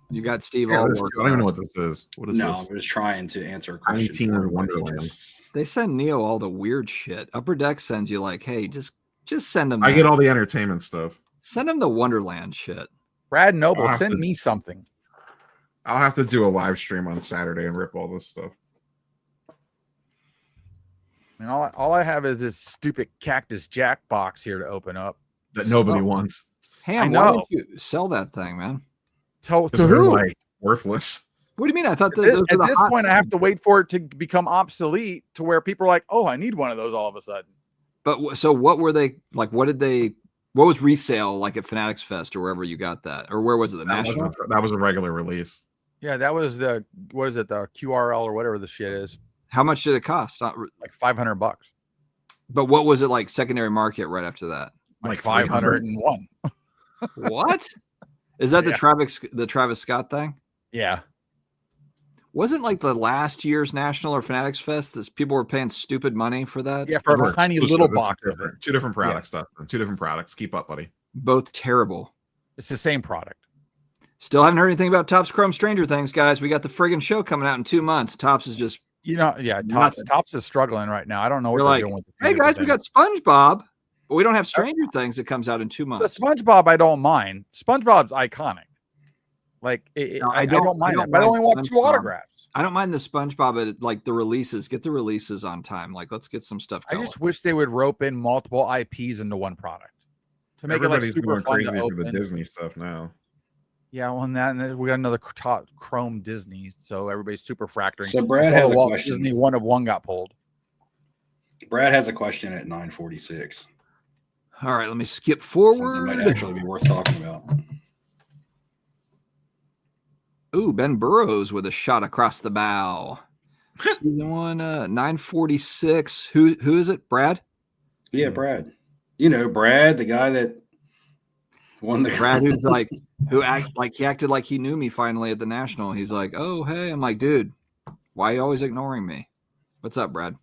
You got Steve. I don't even know what this is. What is this? No, I was trying to answer a question. Team in Wonderland. They send Neo all the weird shit. Upper Deck sends you like, hey, just send them. I get all the entertainment stuff. Send them the Wonderland shit. Brad Noble, send me something. I'll have to do a live stream on Saturday and rip all this stuff. And all I have is this stupid Cactus Jack box here to open up that nobody wants. Ham, why don't you sell that thing, man? To who? Like worthless. What do you mean? I thought at this point I have to wait for it to become obsolete to where people are like, "Oh, I need one of those all of a sudden." But so what were they like? What was resale like at Fanatics Fest or wherever you got that, or where was it? The National? That was a regular release. Yeah, that was the QRL or whatever the shit is. How much did it cost? Like $500. But what was it like secondary market right after that? Like 501. What? Is that the Travis Scott thing? Yeah. Wasn't like the last year's National or Fanatics Fest that people were paying stupid money for that? Yeah, for a tiny little box. Two different products, stuff. Two different products. Keep up, buddy. Both terrible. It's the same product. Still haven't heard anything about Topps Chrome Stranger Things, guys. We got the friggin' show coming out in 2 months. Topps is just Topps is struggling right now. I don't know what they're doing with hey guys, we got SpongeBob, but we don't have Stranger Things that comes out in 2 months. The SpongeBob I don't mind. SpongeBob's iconic. Like I don't mind that, but I only want 2 autographs. I don't mind the SpongeBob, but like the releases, get the releases on time. Like let's get some stuff going. I just wish they would rope in multiple IPs into one product to make Everybody's it like super fun crazy to open. for the Disney stuff now. Yeah, well, and we got another top Chrome Disney, so everybody's super fracturing. So Brad has a question. Disney 1 of 1 got pulled. Brad has a question at 9:46. All right, let me skip forward. Something might actually be worth talking about. Ooh, Ben Burrows with a shot across the bow. Season 1, 946. Who is it? Brad? Yeah, Brad. You know, Brad, the guy that won the Brad who's like he acted like he knew me finally at the National. He's like, oh hey, I'm like, dude, why are you always ignoring me? What's up, Brad?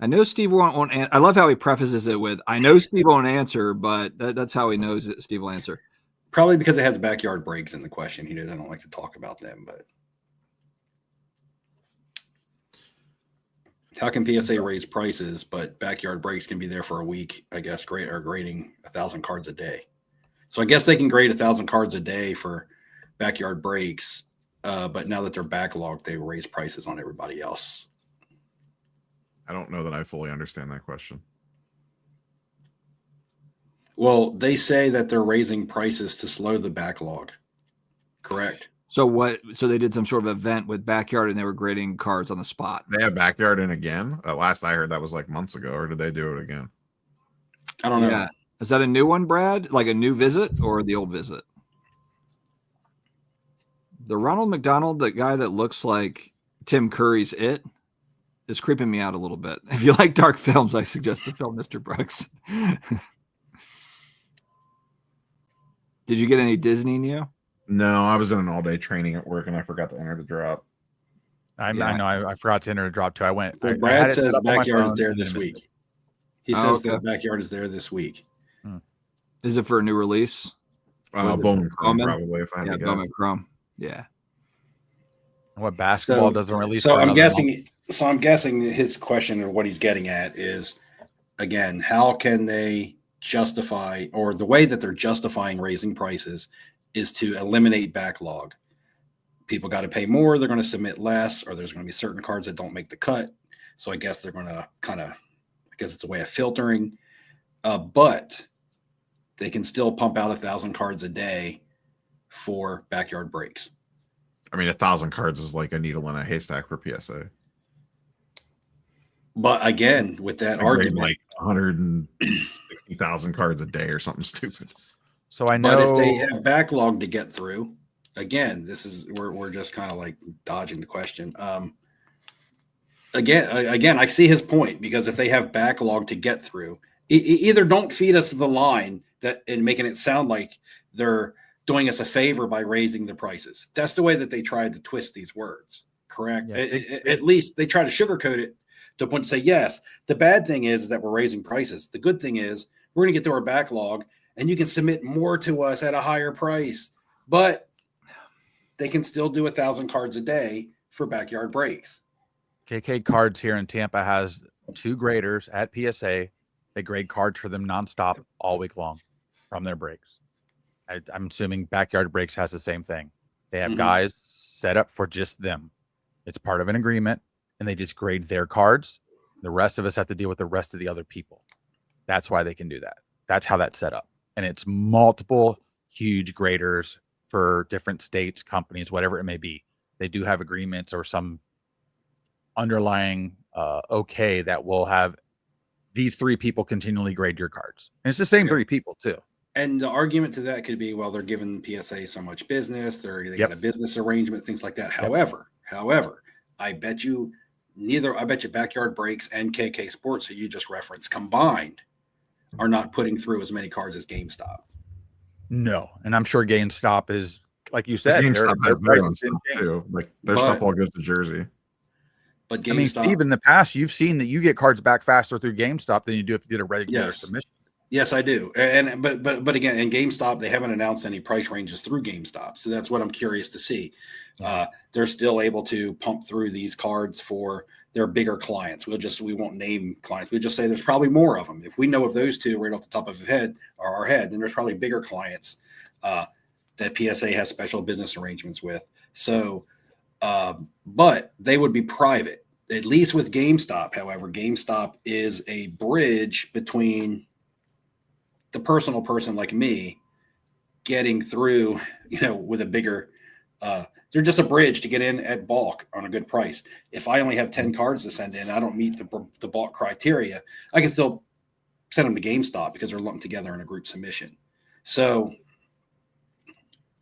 I know Steve won't I love how he prefaces it with, I know Steve won't answer, but that's how he knows that Steve will answer. Probably because it has backyard breaks in the question. He doesn't like to talk about them, but how can PSA raise prices, but backyard breaks can be there for a week, I guess, grading 1,000 cards a day. So I guess they can grade 1,000 cards a day for backyard breaks, but now that they're backlogged, they raise prices on everybody else. I don't know that I fully understand that question. Well, they say that they're raising prices to slow the backlog. Correct. So they did some sort of event with backyard and they were grading cards on the spot. They have backyard in again? Last I heard that was like months ago, or did they do it again? I don't know. Is that a new one, Brad? Like a new visit or the old visit? The Ronald McDonald, the guy that looks like Tim Curry's It, is creeping me out a little bit. If you like dark films, I suggest the film Mr. Brooks. Did you get any Disney, Neo? No, I was in an all-day training at work and I forgot to enter the drop. I know. I forgot to enter the drop too. I went. So Brad says backyard is there this week. He says the backyard is there this week. Is it for a new release? Bowman Chrome, probably. If I had to guess. Bowman Chrome. Yeah. What basketball doesn't release? So I'm guessing. So I'm guessing his question or what he's getting at is, again, how can they justify, or the way that they're justifying raising prices is to eliminate backlog. People got to pay more, they're going to submit less, or there's going to be certain cards that don't make the cut. So I guess they're going to I guess it's a way of filtering. But they can still pump out 1,000 cards a day for backyard breaks. I mean, 1,000 cards is like a needle in a haystack for PSA. But again, with that argument, like 160,000 cards a day or something stupid. So I know, but if they have backlog to get through, again, this is we're just kind of like dodging the question. Again, I see his point, because if they have backlog to get through, either don't feed us the line that and making it sound like they're doing us a favor by raising the prices. That's the way that they tried to twist these words. Correct. Yeah, at least they try to sugarcoat it to a point to say, yes, the bad thing is that we're raising prices. The good thing is we're going to get through our backlog and you can submit more to us at a higher price, but they can still do 1,000 cards a day for backyard breaks. KK Cards here in Tampa has 2 graders at PSA. They grade cards for them nonstop all week long from their breaks. I'm assuming Backyard Breaks has the same thing. They have guys set up for just them. It's part of an agreement, and they just grade their cards. The rest of us have to deal with the rest of the other people. That's why they can do that. That's how that's set up. And it's multiple huge graders for different states, companies, whatever it may be. They do have agreements or some underlying okay that will have these 3 people continually grade your cards. And it's the same 3 people too. And the argument to that could be, well, they're giving PSA so much business, they got a business arrangement, things like that. However, I bet you Backyard Breaks and KK Sports, that you just referenced, combined are not putting through as many cards as GameStop. No, and I'm sure GameStop is, like you said, GameStop has their own stuff too. Like their stuff all goes to Jersey. But GameStop, I mean, Steve, in the past, you've seen that you get cards back faster through GameStop than you do if you did a regular submission. Yes, I do. But again, in GameStop, they haven't announced any price ranges through GameStop. So that's what I'm curious to see. They're still able to pump through these cards for their bigger clients. We won't name clients. We'll just say there's probably more of them. If we know of those 2 right off the top of our head, then there's probably bigger clients that PSA has special business arrangements with. So, but they would be private, at least with GameStop. However, GameStop is a bridge between the personal person like me getting through, with a bigger, they're just a bridge to get in at bulk on a good price. If I only have 10 cards to send in, I don't meet the bulk criteria, I can still send them to GameStop because they're lumped together in a group submission. So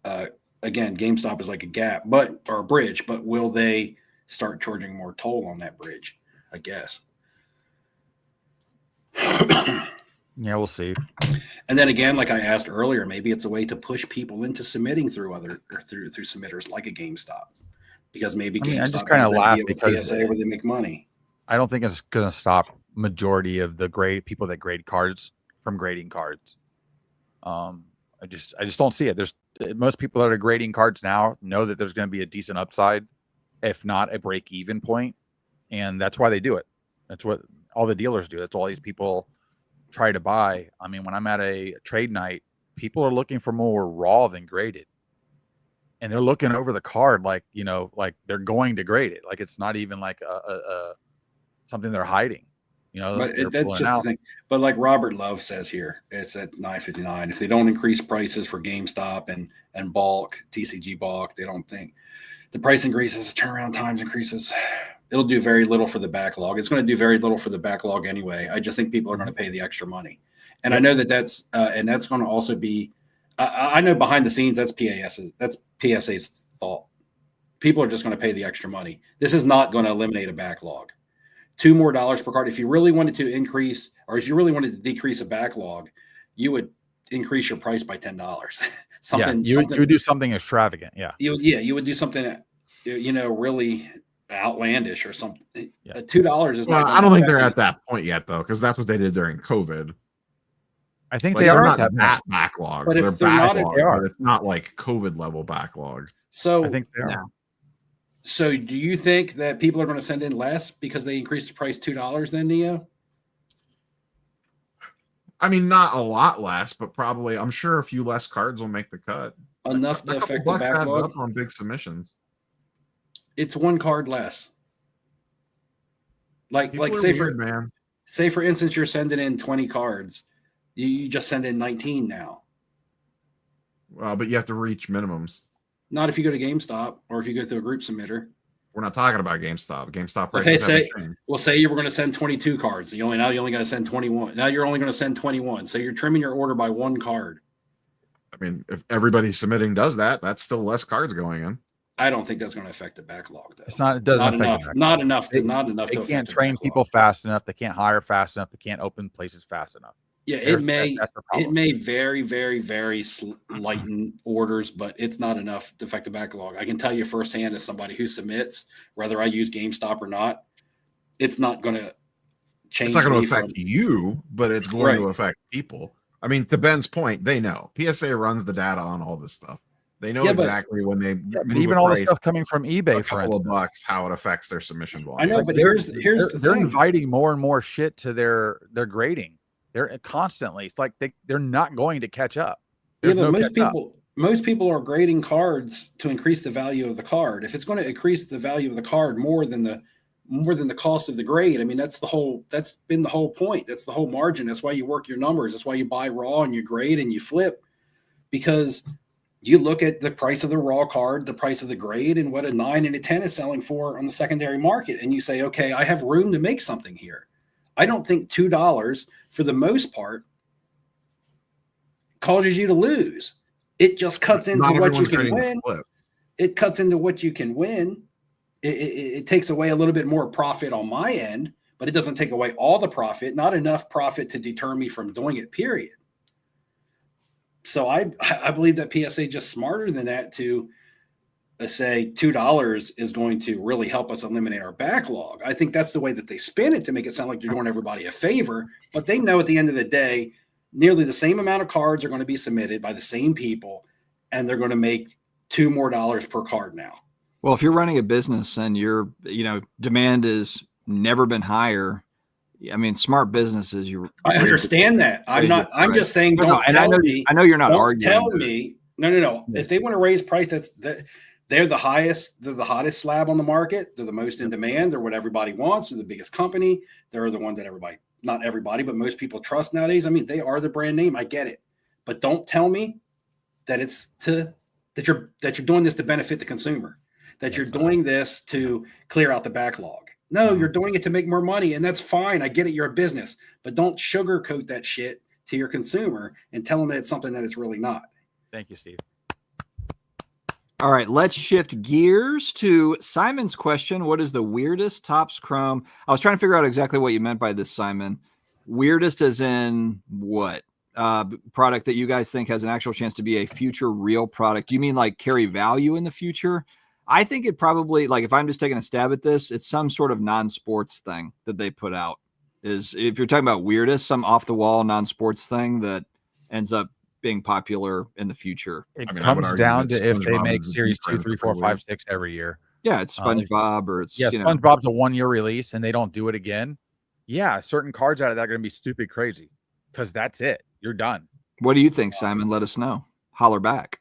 again, GameStop is like a gap, or a bridge, but will they start charging more toll on that bridge? I guess. Yeah, we'll see. And then again, like I asked earlier, maybe it's a way to push people into submitting through submitters like a GameStop, because maybe GameStop, I just kind of laugh because PSA where they make money. I don't think it's going to stop majority of the people that grade cards from grading cards. I just don't see it. There's most people that are grading cards now know that there's going to be a decent upside, if not a break-even point, and that's why they do it. That's what all the dealers do. That's all these people try to buy. I mean, when I'm at a trade night, people are looking for more raw than graded, and they're looking over the card like they're going to grade it. Like it's not even like a something they're hiding. But that's just the thing. But like Robert Love says here, it's at $9.59. If they don't increase prices for GameStop and bulk, TCG bulk, they don't think the price increases, turnaround times increases. It'll do very little for the backlog. It's going to do very little for the backlog anyway. I just think people are going to pay the extra money. And I know that's going to also be, I know behind the scenes, that's PSA's thought. People are just going to pay the extra money. This is not going to eliminate a backlog. $2 more per card. If you really wanted to increase, or if you really wanted to decrease a backlog, you would increase your price by $10. You would do something extravagant. Yeah. You would do something, really outlandish or something. $2 is not. I don't think they're at that point yet, though, because that's what they did during COVID. I think they are not that backlog. But they're backlog, they are. but it's not like COVID level backlog. So I think they are. So do you think that people are going to send in less because they increased the price $2 then, Neo? I mean, not a lot less, but probably I'm sure a few less cards will make the cut. Enough to affect the backlog adds up on big submissions. It's 1 card less. Like say for instance, you're sending in 20 cards. You just send in 19 now. Well, but you have to reach minimums. Not if you go to GameStop or if you go through a group submitter. We're not talking about GameStop. GameStop prices Okay, say you were going to send 22 cards. You're only going to send 21. Now you're only going to send 21. So you're trimming your order by one card. I mean, if everybody submitting does that, that's still less cards going in. I don't think that's going to affect the backlog, though. It's not. It doesn't affect enough. Not enough. Not enough. They to can't train people fast enough. They can't hire fast enough. They can't open places fast enough. Yeah, it may very, very, very lighten orders, but it's not enough to affect the backlog. I can tell you firsthand as somebody who submits, whether I use GameStop or not, it's not going to change. It's not going to affect you, but it's going to affect people. I mean, to Ben's point, they know. PSA runs the data on all this stuff. They know exactly when they but even all the stuff coming from eBay, for instance, bucks, how it affects their submission volume. I know, but they're inviting more and more shit to their grading. They're constantly. It's like they're not going to catch up. There's most people are grading cards to increase the value of the card. If it's going to increase the value of the card more than the cost of the grade, I mean that's been the whole point. That's the whole margin. That's why you work your numbers. That's why you buy raw and you grade and you flip, because you look at the price of the raw card, the price of the grade, and what a 9 and a 10 is selling for on the secondary market, and you say, okay, I have room to make something here. I don't think $2 for the most part causes you to lose. It just cuts into what you can win. It cuts into what you can win. It takes away a little bit more profit on my end, but it doesn't take away all the profit, not enough profit to deter me from doing it, period. So I believe that PSA just smarter than that to say $2 is going to really help us eliminate our backlog. I think that's the way that they spin it to make it sound like they're doing everybody a favor, but they know at the end of the day, nearly the same amount of cards are going to be submitted by the same people, and they're going to make $2 more per card now. Well, if you're running a business and demand has never been higher, I mean, smart businesses. I understand that. I'm just saying. I know you're not arguing. Tell me. No. If they want to raise price, they're the highest. They're the hottest slab on the market. They're the most in demand. They're what everybody wants. They're the biggest company. They're the one that not everybody, but most people trust nowadays. I mean, they are the brand name. I get it, but don't tell me that that you're doing this to benefit the consumer. That you're doing this to clear out the backlog. No, you're doing it to make more money, and that's fine. I get it. You're a business, but don't sugarcoat that shit to your consumer and tell them that it's something that it's really not. Thank you, Steve. All right, let's shift gears to Simon's question. What is the weirdest Topps Chrome? I was trying to figure out exactly what you meant by this, Simon. Weirdest as in what? Product that you guys think has an actual chance to be a future real product. Do you mean like carry value in the future? I think it probably, like, if I'm just taking a stab at this, it's some sort of non-sports thing that they put out. Is if you're talking about weirdest, some off-the-wall non-sports thing that ends up being popular in the future. It comes down to if they make series 2, 3, 4, 5, 6 every year. Yeah, it's SpongeBob or it's SpongeBob's a 1-year release and they don't do it again. Yeah, certain cards out of that are going to be stupid crazy because that's it. You're done. What do you think, Simon? Let us know. Holler back.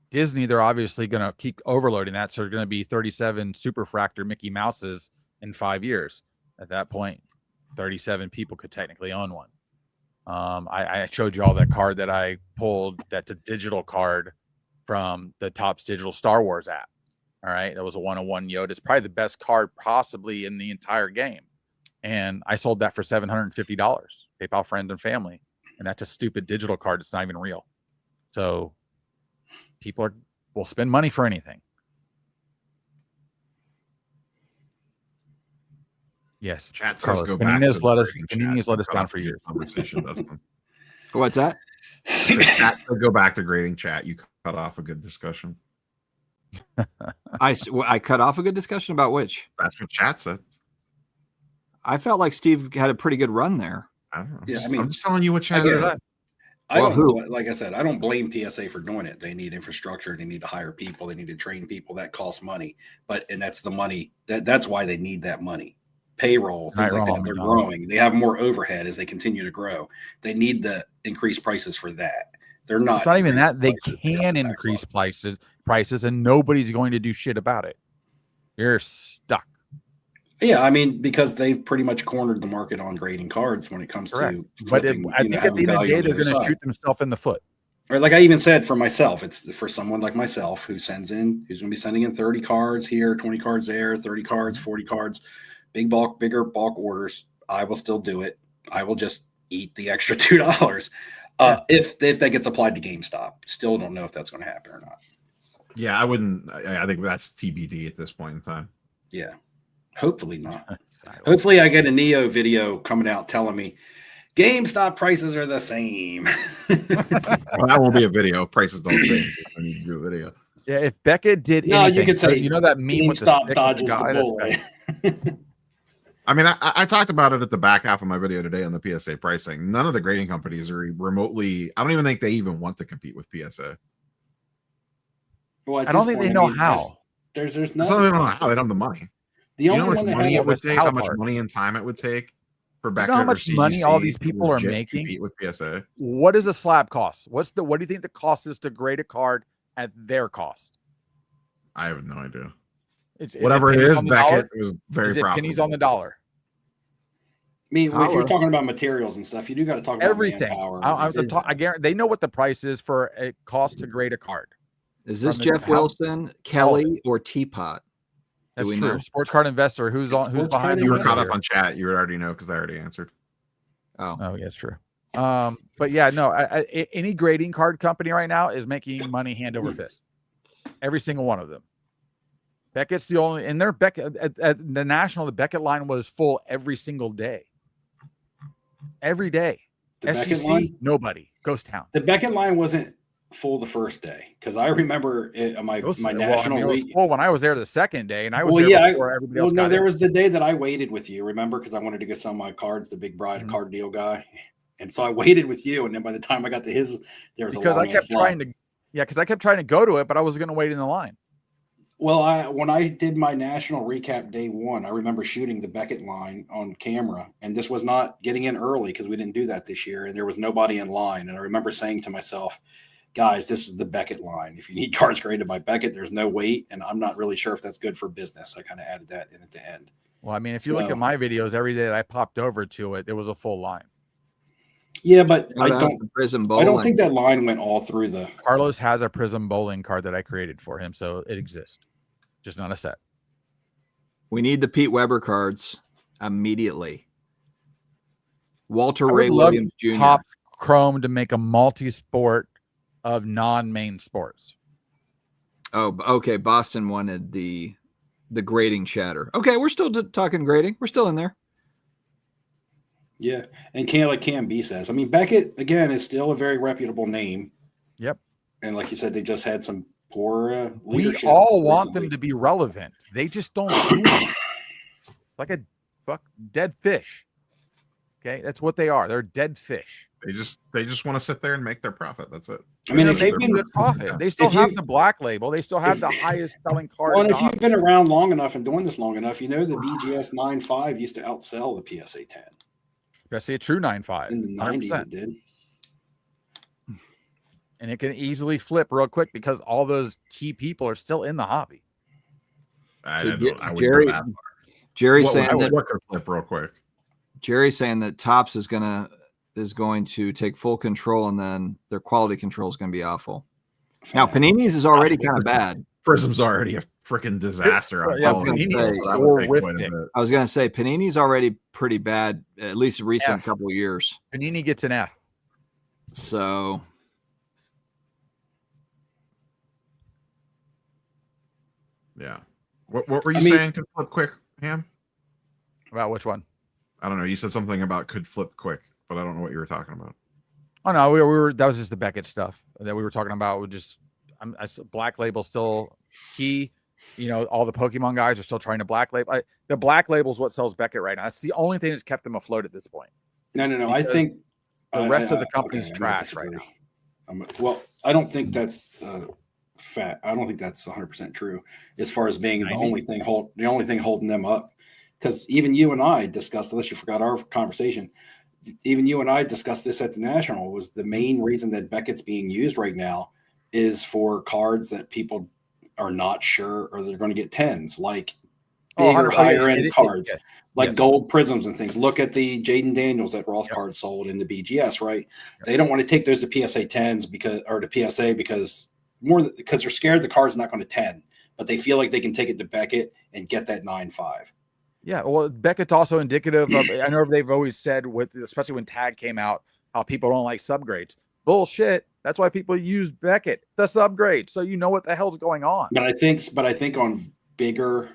Disney, they're obviously going to keep overloading that. So they're going to be 37 Superfractor Mickey Mouses in 5 years. At that point, 37 people could technically own one. I showed you all that card that I pulled. That's a digital card from the Topps digital Star Wars app. All right. That was a 101 Yoda. It's probably the best card possibly in the entire game. And I sold that for $750. PayPal friends and family. And that's a stupid digital card. It's not even real. So people will spend money for anything. Yes. Chat says Carlos, go back. Panini's let us down for years. Conversation doesn't. What's that? Chat said go back to grading chat. You cut off a good discussion. I cut off a good discussion about which? That's what chat said. I felt like Steve had a pretty good run there. I don't know. Yeah, I'm just telling you what chat said. Like I said, I don't blame PSA for doing it. They need infrastructure. They need to hire people. They need to train people. That costs money. And that's the money. That's why they need that money. Payroll, things like that. They're growing. They have more overhead as they continue to grow. They need the increased prices for that. They're not. It's not even that. They can increase prices, and nobody's going to do shit about it. You're stuck. Yeah, I mean, because they've pretty much cornered the market on grading cards when it comes to. But I think at the end of the day, they're going to shoot themselves in the foot. Or like I even said for myself, it's for someone like myself who's going to be sending in 30 cards here, 20 cards there, 30 cards, 40 cards, bigger bulk orders. I will still do it. I will just eat the extra $2 if that gets applied to GameStop. Still don't know if that's going to happen or not. Yeah, I wouldn't. I think that's TBD at this point in time. Yeah, hopefully not. Hopefully I get a Neo video coming out telling me GameStop prices are the same. Well, that won't be a video. Prices don't change when you do a video. Yeah, if Beckett did No, anything, you could say you know that meme with the GameStop stick dodges with the bullet. I mean, I talked about it at the back half of my video today on the PSA pricing. None of the grading companies are remotely. I don't even think they even want to compete with PSA. Well, I don't think they know how. There's They don't know how. They don't have the money. The You know only how much one money that it would take, how much part. money and time it would take for You Beckett know how or much money all these CGC people to are legit making? compete with PSA. What does a slab cost? What do you think the cost is to grade a card at their cost? I have no idea. It's Whatever it is, Beckett was very profitable. Pennies on the dollar. I mean, if you're talking about materials and stuff, you do got to talk about Everything. manpower. I guarantee they know what the price is for a cost to grade a card. Is this Jeff Wilson, Kelly, or Teapot? That's true. Know? Sports Card Investor. Who's behind? You were caught up on chat. You already know because I already answered. Oh, yeah, that's true. But yeah, no. Any grading card company right now is making money hand over fist. Every single one of them. Beckett's the only, and their Beckett at the National, the Beckett line was full every single day. Every day. The SEC, Beckett line? Nobody. Ghost town. The Beckett line wasn't full the first day because I remember my national. It was full when I was there the second day, and I was before everybody else. No, there was the day that I waited with you. Remember, because I wanted to get some of my cards, the Big Bride card deal guy, and so I waited with you. And then by the time I got to his, there was because I kept trying to go to it, but I was going to wait in the line. Well, when I did my national recap day one, I remember shooting the Beckett line on camera, and this was not getting in early because we didn't do that this year, and there was nobody in line. And I remember saying to myself, guys, this is the Beckett line. If you need cards graded by Beckett, there's no wait, and I'm not really sure if that's good for business. I kind of added that in at the end. Well, I mean, if you look at my videos, every day that I popped over to it, there was a full line. Yeah, but I don't think that line went all through the. Carlos has a Prism bowling card that I created for him, so it exists. Just not a set. We need the Pete Weber cards immediately. Walter Ray Williams Jr. Pop Chrome to make a multi-sport of non-main sports. Oh, okay. Boston wanted the grading chatter. Okay, we're still talking grading. We're still in there. Yeah, and Cam B says, I mean, Beckett again is still a very reputable name. Yep. And like you said, they just had some poor leadership. We all want them to be relevant. They just don't do it. Like a dead fish. Okay, that's what they are. They're dead fish. They just want to sit there and make their profit. That's it. I mean, if they make good profit, they still have the black label. They still have the highest selling card. Well, and if you've been around long enough and doing this long enough, you know the BGS 9.5 used to outsell the PSA 10. Especially a true 9.5. In the 90s, it did. And it can easily flip real quick because all those key people are still in the hobby. Jerry's saying that what could flip real quick. Jerry's saying that Topps is going to take full control, and then their quality control is going to be awful. Now Panini's is already kind of bad. Prism's already a freaking disaster. I was going to say Panini's already pretty bad, at least in recent couple of years. Panini gets an F. So. Yeah. What were you saying could flip quick, Ham? About which one? I don't know. You said something about could flip quick, but I don't know what you were talking about. Oh no, we were that was just the Beckett stuff that we were talking about. We just black label still key. You know, all the Pokemon guys are still trying to black label. The black label is what sells Beckett right now. That's the only thing that's kept them afloat at this point. No. I think the rest of the company's trash right now. Well, I don't think that's fat. I don't think that's 100% true as far as being the only thing holding them up. Because even you and I discussed, unless you forgot our conversation, even you and I discussed this at the National, was the main reason that Beckett's being used right now is for cards that people are not sure or they're going to get 10s. Like bigger, higher end cards, like yes. gold prisms and things. Look at the Jaden Daniels that Roth cards sold in the BGS, right? They don't want to take those to PSA 10s because they're scared the card's not going to 10, but they feel like they can take it to Beckett and get that 9.5. Yeah, well, Beckett's also indicative of. I know they've always said, especially when Tag came out, how people don't like subgrades. Bullshit. That's why people use Beckett, the subgrade, so you know what the hell's going on. But I think on bigger,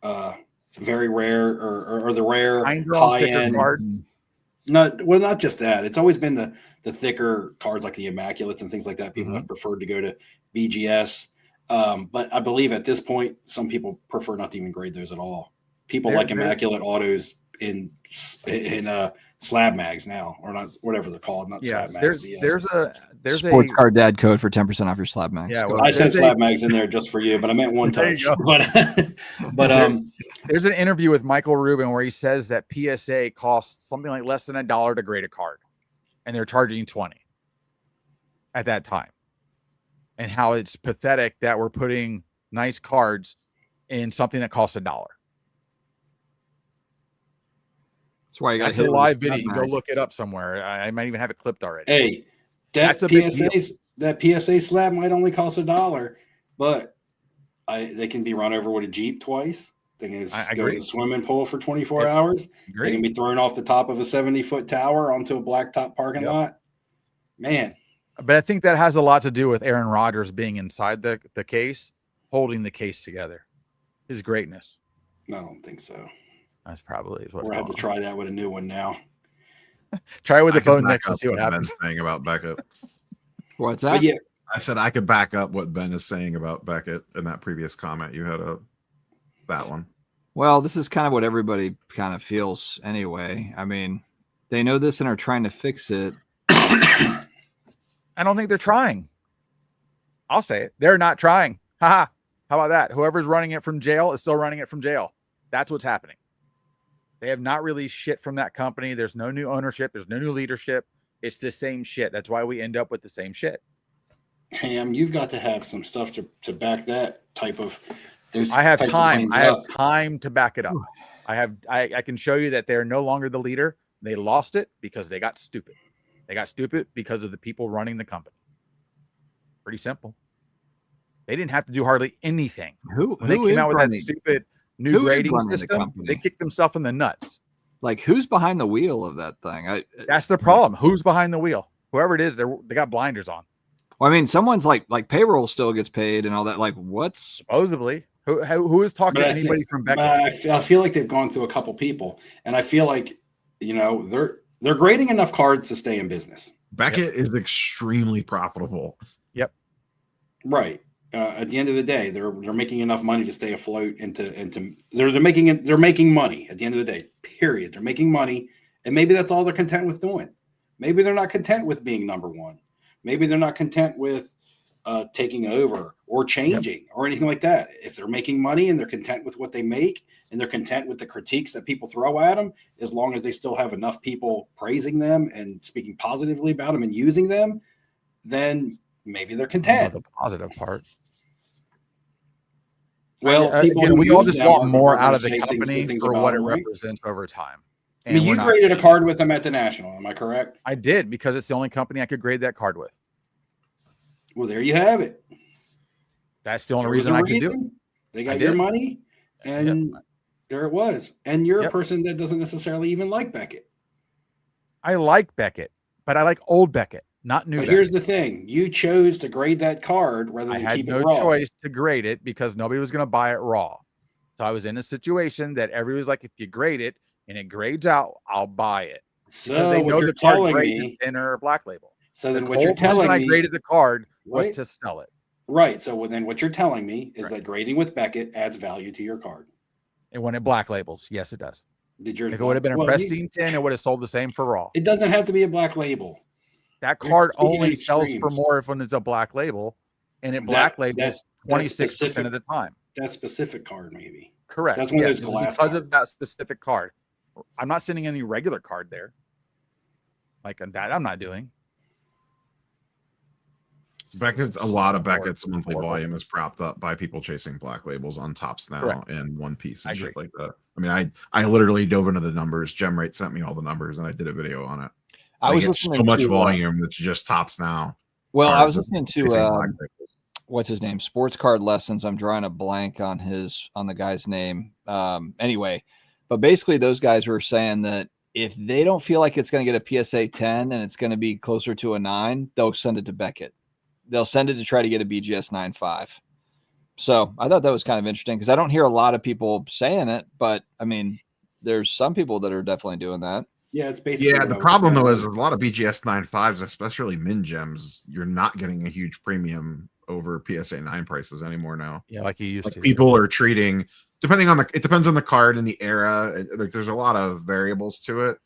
very rare or the rare high end card. Not just that. It's always been the thicker cards like the Immaculates and things like that. People have preferred to go to BGS, but I believe at this point some people prefer not to even grade those at all. People like Immaculate autos in slab mags now, or not, whatever they're called. Not slab mags. There's sports card dad code for 10% off your slab mags. Yeah, well, I said slab mags in there just for you, but I meant one touch. But there's an interview with Michael Rubin where he says that PSA costs something like less than $1 to grade a card, and they're charging $20 at that time, and how it's pathetic that we're putting nice cards in something that costs $1. That's why you got That's a live video. You go look it up somewhere. I might even have it clipped already. Hey, that PSA slab might only cost $1, but they can be run over with a Jeep twice. They can go to the swimming pool for 24 hours. They can be thrown off the top of a 70-foot tower onto a blacktop parking lot. Man. But I think that has a lot to do with Aaron Rodgers being inside the case, holding the case together. His greatness. I don't think so. That's probably what we're gonna have to try that with a new one now. Try it with the phone next and see what happens. Ben's saying about Beckett. What's that? Yeah. I said I could back up what Ben is saying about Beckett in that previous comment. You had that one. Well, this is kind of what everybody kind of feels anyway. I mean, they know this and are trying to fix it. I don't think they're trying. I'll say it. They're not trying. Haha. How about that? Whoever's running it from jail is still running it from jail. That's what's happening. They have not released shit from that company. There's no new ownership. There's no new leadership. It's the same shit. That's why we end up with the same shit. Ham, you've got to have some stuff to back that type of. I have time. I have time to back it up. I can show you that they're no longer the leader. They lost it because they got stupid. They got stupid because of the people running the company. Pretty simple. They didn't have to do hardly anything. When they came out with that stupid new grading system, they kicked themselves in the nuts. Like, who's behind the wheel of that thing? That's the problem. Who's behind the wheel? Whoever it is, they got blinders on. Well, I mean, someone's like payroll still gets paid and all that. Like, what's supposedly who is talking to anybody from Beckett? I feel like they've gone through a couple people, and I feel like they're grading enough cards to stay in business. Beckett is extremely profitable. Yep. Right. At the end of the day, they're making enough money to stay afloat. They're making money at the end of the day. Period. They're making money, and maybe that's all they're content with doing. Maybe they're not content with being number one. Maybe they're not content with taking over or changing or anything like that. If they're making money and they're content with what they make and they're content with the critiques that people throw at them, as long as they still have enough people praising them and speaking positively about them and using them, then maybe they're content. The positive part. Well, we all just want more out of the company for what it represents over time. And you graded a card with them at the National. Am I correct? I did, because it's the only company I could grade that card with. Well, there you have it. That's the only reason I could do it. They got your money, and there it was. And you're a person that doesn't necessarily even like Beckett. I like Beckett, but I like old Beckett, not new. But here's the thing: you chose to grade that card rather than keep it raw. I had no choice to grade it because nobody was going to buy it raw. So I was in a situation that everybody was like, "If you grade it and it grades out, I'll buy it." So they know the card grade thinner Black Label. So then what you're telling me, I graded the card was to sell it. Right. So then what you're telling me is that grading with Beckett adds value to your card. And when it Black Labels, yes, it does. Did yours? If it would have been a Pristine tin, it would have sold the same for raw. It doesn't have to be a Black Label. That card only sells for more if when it's a Black Label, and it Black Labels 26% of the time. That specific card, maybe. Correct. That's one of those glass because of that specific card. I'm not sending any regular card there. Like that, I'm not doing. Beckett's a lot of Beckett's monthly volume is propped up by people chasing black labels on tops now. Correct. And One Piece and shit like that. I mean, I literally dove into the numbers. GemRate sent me all the numbers, and I did a video on it. I was get listening so much to, volume that's just tops now. Well, I was Cards listening chasing to black labels. what's his name? Sports Card Lessons. I'm drawing a blank on the guy's name. Anyway, but basically those guys were saying that if they don't feel like it's going to get a PSA 10 and it's going to be closer to a 9, they'll send it to Beckett. They'll send it to try to get a BGS 9.5. So I thought that was kind of interesting because I don't hear a lot of people saying it, but I mean, there's some people that are definitely doing that. Yeah, it's basically. Yeah, the problem though is a lot of BGS 9.5s, especially min gems, you're not getting a huge premium over PSA 9 prices anymore now. Yeah, like you used to. People are treating, it depends on the card and the era. Like there's a lot of variables to it,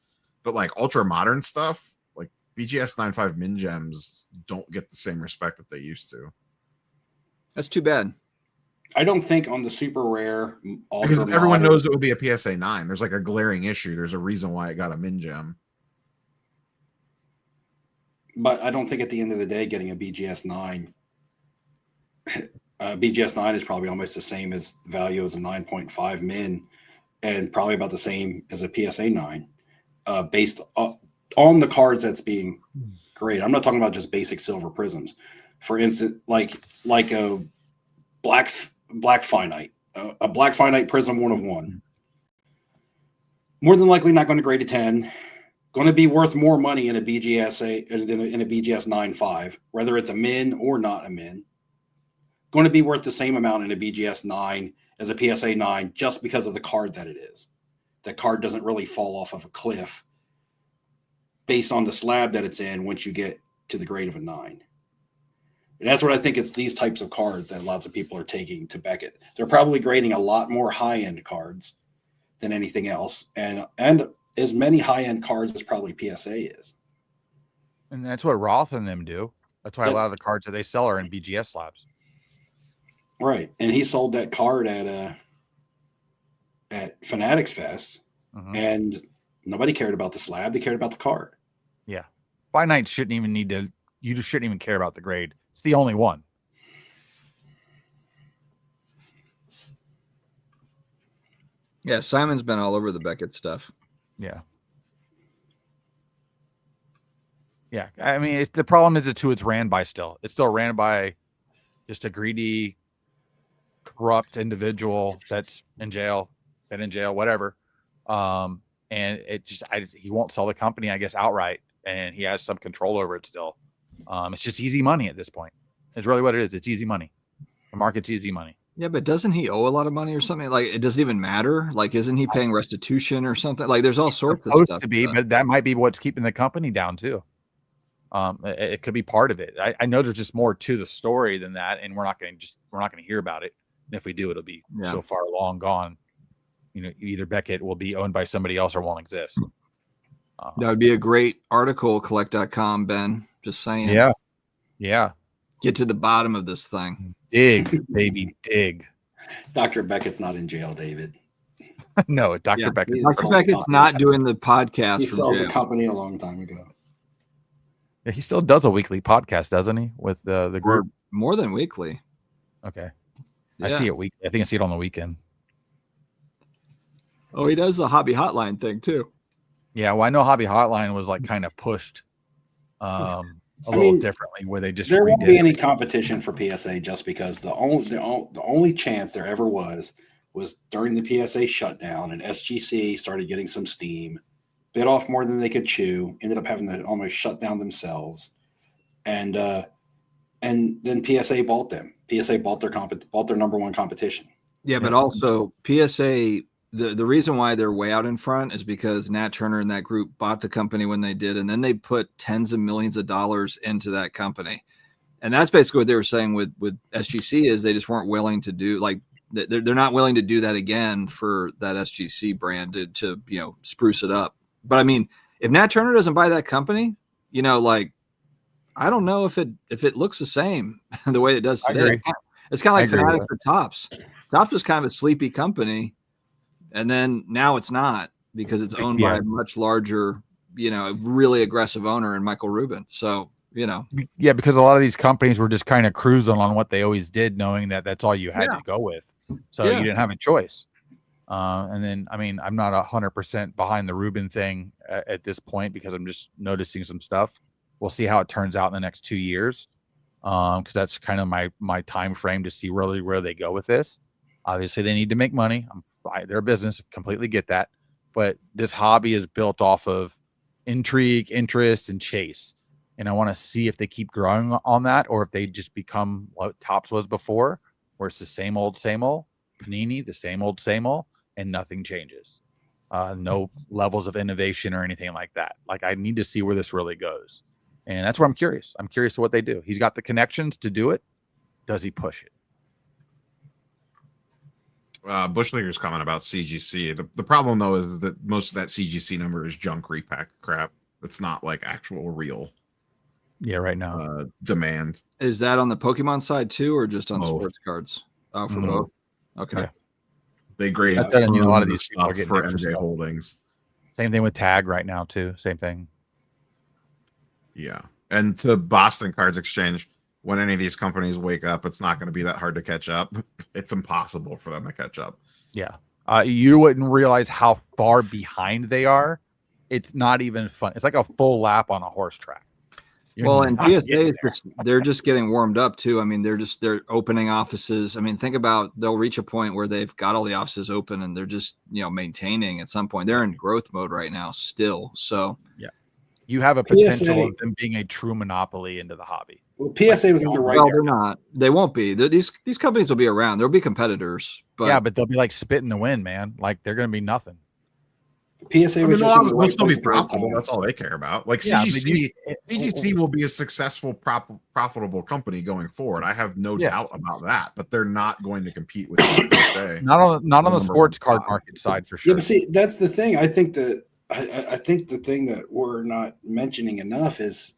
but like ultra modern stuff, like BGS 9.5 min gems don't get the same respect that they used to. That's too bad. I don't think on the super rare, because everyone knows it will be a PSA 9. There's like a glaring issue. There's a reason why it got a min gem. But I don't think at the end of the day, getting a BGS 9, BGS 9 is probably almost the same as the value as a 9.5 min, and probably about the same as a PSA 9, based on the cards that's being graded. I'm not talking about just basic silver prisms. For instance, like a black finite, a black finite prism 1 of 1. More than likely not going to grade a 10. Going to be worth more money in a BGS in a BGS 9.5, whether it's a min or not a min. Going to be worth the same amount in a BGS 9 as a PSA 9 just because of the card that it is. That card doesn't really fall off of a cliff based on the slab that it's in once you get to the grade of a 9. And that's what I think it's these types of cards that lots of people are taking to Beckett. They're probably grading a lot more high-end cards than anything else. And as many high-end cards as probably PSA is. And that's what Roth and them do. That's why a lot of the cards that they sell are in BGS slabs. Right. And he sold that card at Fanatics Fest, and nobody cared about the slab. They cared about the card. Yeah. Finite shouldn't even need to, you just shouldn't even care about the grade. It's the only one. Yeah, Simon's been all over the Beckett stuff. Yeah. Yeah. I mean, the problem is it's who it's ran by still. It's still ran by just a greedy, corrupt individual that's in jail, been in jail, whatever. And it just, he won't sell the company, I guess, outright. And he has some control over it still. It's just easy money at this point. It's really what it is. It's easy money. The market's easy money. Yeah, but doesn't he owe a lot of money or something? Like, it doesn't even matter. Like, isn't he paying restitution or something? Like, there's all sorts of stuff. To be, but that might be what's keeping the company down too. It could be part of it. I know there's just more to the story than that, and we're not going to hear about it. And if we do, it'll be so far long gone. You know, either Beckett will be owned by somebody else or won't exist. That would be a great article, collect.com, Ben. Just saying. Yeah. Yeah. Get to the bottom of this thing. Dig, baby, dig. Dr. Beckett's not in jail, David. No, Dr. Beckett. Dr. Beckett's not doing the podcast. He sold the company a long time ago. Yeah, he still does a weekly podcast, doesn't he? With the group. More than weekly. Okay. Yeah. I see it weekly. I think I see it on the weekend. Oh, he does the Hobby Hotline thing too. Yeah, well, I know Hobby Hotline was like kind of pushed a little differently, where they just there won't be any competition for PSA just because the only chance there ever was during the PSA shutdown, and SGC started getting some steam, bit off more than they could chew, ended up having to almost shut down themselves, and then PSA bought them. PSA bought their number one competition. Yeah, but also PSA. The reason why they're way out in front is because Nat Turner and that group bought the company when they did, and then they put tens of millions of dollars into that company. And that's basically what they were saying with SGC is they just weren't willing to do, like, they're not willing to do that again for that SGC brand to spruce it up. But I mean, if Nat Turner doesn't buy that company, like, I don't know if it looks the same the way it does today. It's kind of like Fanatics for Topps. Topps is kind of a sleepy company. And then now it's not because it's owned by a much larger, really aggressive owner in Michael Rubin. So, Yeah, because a lot of these companies were just kind of cruising on what they always did, knowing that that's all you had to go with. So you didn't have a choice. And then, I mean, I'm not 100% behind the Ruben thing at this point because I'm just noticing some stuff. We'll see how it turns out in the next 2 years, because that's kind of my time frame to see really where they go with this. Obviously, they need to make money. Their business, completely get that. But this hobby is built off of intrigue, interest, and chase. And I want to see if they keep growing on that or if they just become what Topps was before, where it's the same old, Panini, the same old, and nothing changes. No levels of innovation or anything like that. Like, I need to see where this really goes. And that's where I'm curious. I'm curious to what they do. He's got the connections to do it. Does he push it? Bushleger's comment about CGC. The problem, though, is that most of that CGC number is junk repack crap. It's not like actual real. Yeah, right now. Demand. Is that on the Pokemon side too, or just on both. sports cards? Oh, for both. Okay. Yeah. They grade a lot of these people are stuff for getting NJ holdings. Same thing with Tag right now too. Same thing. Yeah, and to Boston Cards Exchange, when any of these companies wake up, it's not going to be that hard to catch up. It's impossible for them to catch up. Yeah. You wouldn't realize how far behind they are. It's not even fun. It's like a full lap on a horse track. And PSA, they're just getting warmed up too. I mean, they're opening offices. I mean, think about, they'll reach a point where they've got all the offices open and they're just, maintaining at some point. They're in growth mode right now still. So yeah, you have a potential of them being a true monopoly into the hobby. Well, PSA was on the right. Well, they're not. They won't be. These companies will be around. There'll be competitors. But they'll be like spit in the wind, man. Like, they're going to be nothing. PSA was they'll still be profitable. That's all they care about. Like, CGC will be a successful, profitable company going forward. I have no doubt about that. But they're not going to compete with PSA. Not on the sports card market side for sure. Yeah, but see, that's the thing. I think the thing that we're not mentioning enough is,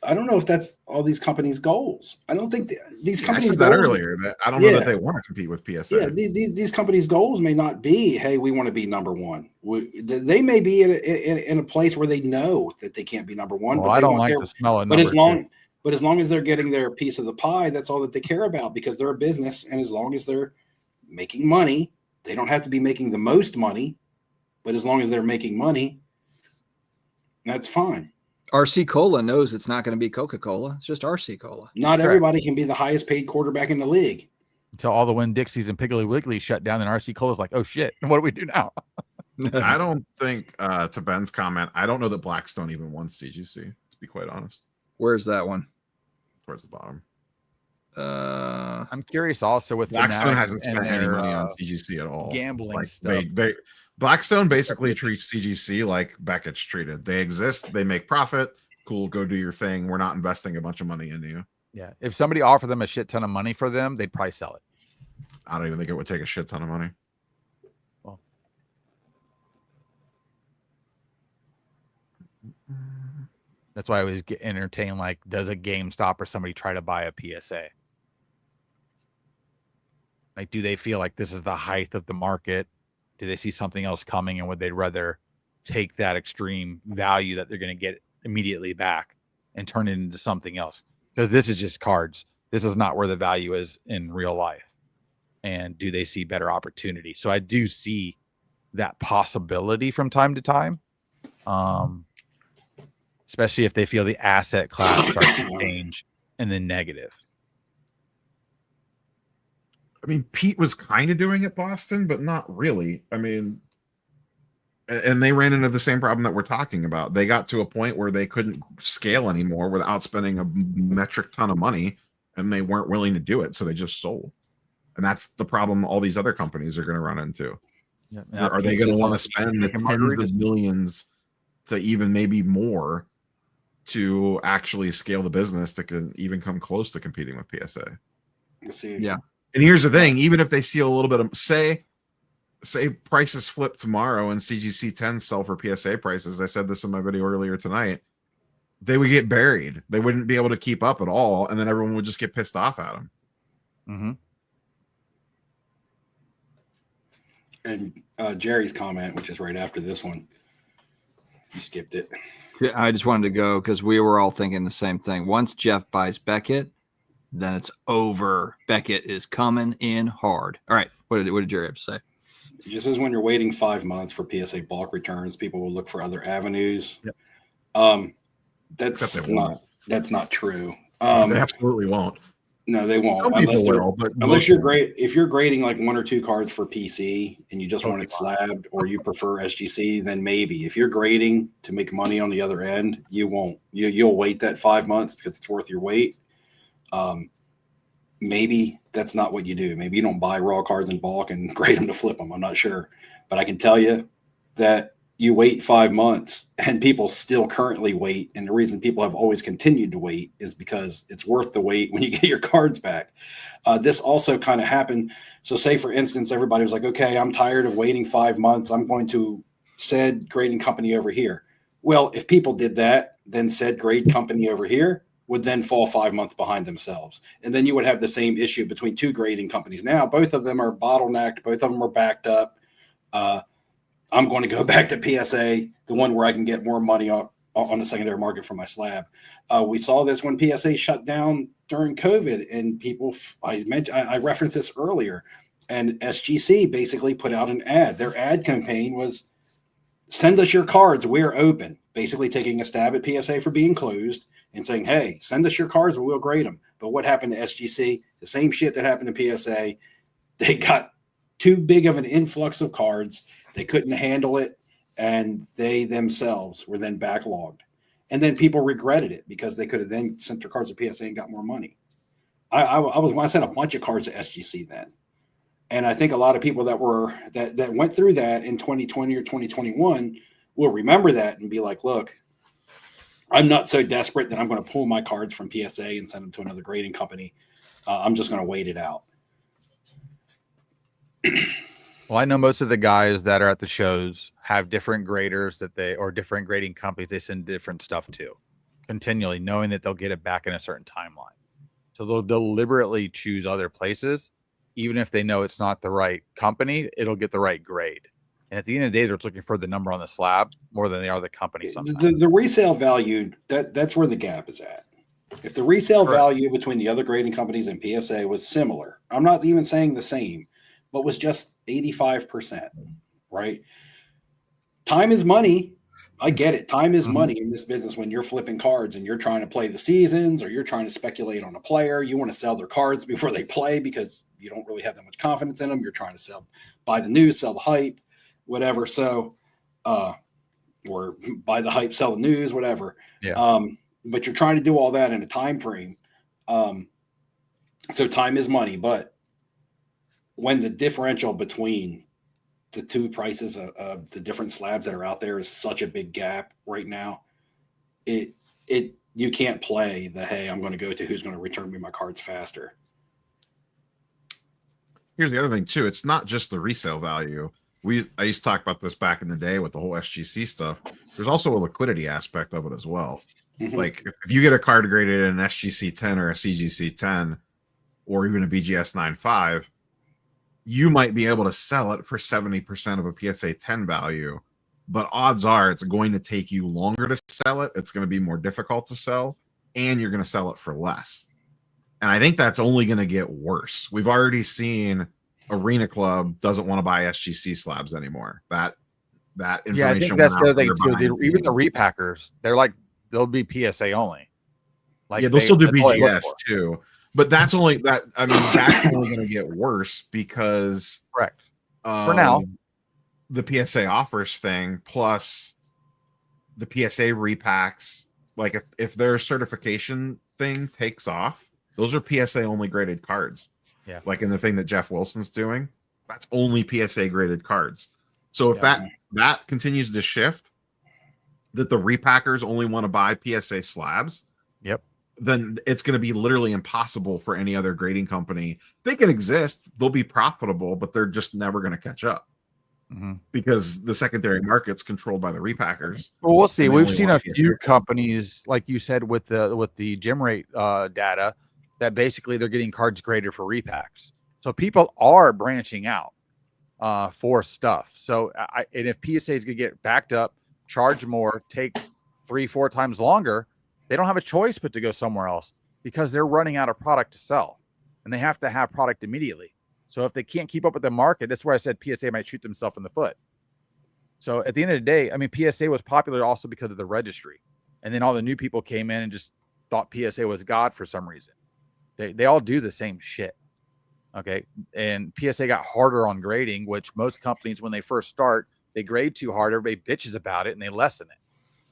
I don't know if that's all these companies' goals. I don't think these companies. I said that earlier. That I don't know that they want to compete with PSA. Yeah, these companies' goals may not be, hey, we want to be number one. They may be in a place where they know that they can't be number one. Well, I don't like the smell of number two. But as long as they're getting their piece of the pie, that's all that they care about, because they're a business, and as long as they're making money, they don't have to be making the most money, but as long as they're making money, that's fine. RC Cola knows it's not going to be Coca-Cola. It's just RC Cola. Not everybody can be the highest paid quarterback in the league. Until all the Winn-Dixies and Piggly Wiggly shut down, and RC Cola's like, oh shit, what do we do now? I don't think, to Ben's comment, I don't know that Blackstone even wants CGC, to be quite honest. Where's that one? Towards the bottom. I'm curious also with Blackstone hasn't spent any money on CGC at all. Gambling stuff. Blackstone basically treats CGC like Beckett's treated. They exist, they make profit. Cool, go do your thing. We're not investing a bunch of money into you. Yeah. If somebody offered them a shit ton of money for them, they'd probably sell it. I don't even think it would take a shit ton of money. Well, that's why I always get entertained. Like, does a GameStop or somebody try to buy a PSA? Like, do they feel like this is the height of the market? Do they see something else coming, and would they rather take that extreme value that they're going to get immediately back and turn it into something else? Because this is just cards. This is not where the value is in real life. And do they see better opportunity? So I do see that possibility from time to time, especially if they feel the asset class starts to change in the negative. I mean, Pete was kind of doing it Boston, but not really. I mean, and they ran into the same problem that we're talking about. They got to a point where they couldn't scale anymore without spending a metric ton of money, and they weren't willing to do it, so they just sold. And that's the problem all these other companies are going to run into. Yeah, are they going to want to spend the tens of millions to even maybe more to actually scale the business that can even come close to competing with PSA? Yeah. And here's the thing, even if they see a little bit of, say prices flip tomorrow and CGC 10 sell for PSA prices, I said this in my video earlier tonight, they would get buried. They wouldn't be able to keep up at all, and then everyone would just get pissed off at them. Mm-hmm. And Jerry's comment, which is right after this one, you skipped it. I just wanted to go because we were all thinking the same thing. Once Jeff buys Beckett, then it's over. Beckett is coming in hard. All right. What did Jerry have to say? Just as when you're waiting 5 months for PSA bulk returns, people will look for other avenues. Yep. That's not true. They absolutely won't. No, they won't. Some people will, but unless you're great. If you're grading like 1 or 2 cards for PC and you just want it slabbed, or you prefer SGC, then maybe. If you're grading to make money on the other end, you won't. You'll wait that 5 months because it's worth your wait. Maybe that's not what you do. Maybe you don't buy raw cards in bulk and grade them to flip them. I'm not sure, but I can tell you that you wait 5 months and people still currently wait. And the reason people have always continued to wait is because it's worth the wait when you get your cards back. This also kind of happened. So say, for instance, everybody was like, okay, I'm tired of waiting 5 months. I'm going to said grading company over here. Well, if people did that, then said grade company over here would then fall 5 months behind themselves. And then you would have the same issue between 2 grading companies. Now, both of them are bottlenecked. Both of them are backed up. I'm going to go back to PSA, the one where I can get more money on the secondary market for my slab. We saw this when PSA shut down during COVID, and people, I referenced this earlier, and SGC basically put out an ad. Their ad campaign was, send us your cards, we're open, basically taking a stab at PSA for being closed and saying, hey, send us your cards, we'll grade them. But what happened to SGC? The same shit that happened to PSA. They got too big of an influx of cards. They couldn't handle it, and they themselves were then backlogged. And then people regretted it because they could have then sent their cards to PSA and got more money. I sent a bunch of cards to SGC then. And I think a lot of people that went through that in 2020 or 2021 will remember that and be like, look, I'm not so desperate that I'm going to pull my cards from PSA and send them to another grading company. I'm just going to wait it out. Well, I know most of the guys that are at the shows have different graders or different grading companies they send different stuff to continually, knowing that they'll get it back in a certain timeline. So they'll deliberately choose other places, even if they know it's not the right company, it'll get the right grade. And at the end of the day, they're looking for the number on the slab more than they are the company sometimes. The resale value, that's where the gap is at. If the resale value between the other grading companies and PSA was similar, I'm not even saying the same, but was just 85%, right? Time is money. I get it. Time is money in this business when you're flipping cards and you're trying to play the seasons or you're trying to speculate on a player. You want to sell their cards before they play because you don't really have that much confidence in them. You're trying to buy the news, sell the hype, whatever. So, or buy the hype, sell the news, whatever. Yeah. But you're trying to do all that in a time frame. So time is money, but when the differential between the two prices of the different slabs that are out there is such a big gap right now, you can't play the, hey, I'm going to go to who's going to return me my cards faster. Here's the other thing too. It's not just the resale value. I used to talk about this back in the day with the whole SGC stuff. There's also a liquidity aspect of it as well. Mm-hmm. Like if you get a card graded in an SGC 10 or a CGC 10 or even a BGS 9.5, you might be able to sell it for 70% of a PSA 10 value, but odds are it's going to take you longer to sell it. It's going to be more difficult to sell, and you're going to sell it for less. And I think that's only going to get worse. We've already seen Arena Club doesn't want to buy SGC slabs anymore. That information. Yeah, I think that's the other thing too. Even the repackers, they'll be PSA only. Like they'll still do BGS too. But that's only that. I mean, that's only going to get worse because correct for now the PSA offers thing plus the PSA repacks. Like if their certification thing takes off, those are PSA only graded cards. Yeah, like in the thing that Jeff Wilson's doing, that's only PSA graded cards. So if that continues to shift, that the repackers only want to buy PSA slabs. Yep. Then it's going to be literally impossible for any other grading company. They can exist, they'll be profitable, but they're just never going to catch up because the secondary market's controlled by the repackers. Well, we'll see. We've seen a few companies, like you said, with the gem rate data, that basically they're getting cards graded for repacks. So people are branching out for stuff. So and if PSA is going to get backed up, charge more, take 3-4 times longer, they don't have a choice but to go somewhere else because they're running out of product to sell, and they have to have product immediately. So if they can't keep up with the market, that's where I said PSA might shoot themselves in the foot. So at the end of the day, I mean, PSA was popular also because of the registry. And then all the new people came in and just thought PSA was God for some reason. They all do the same shit. Okay. And PSA got harder on grading, which most companies, when they first start, they grade too hard. Everybody bitches about it and they lessen it.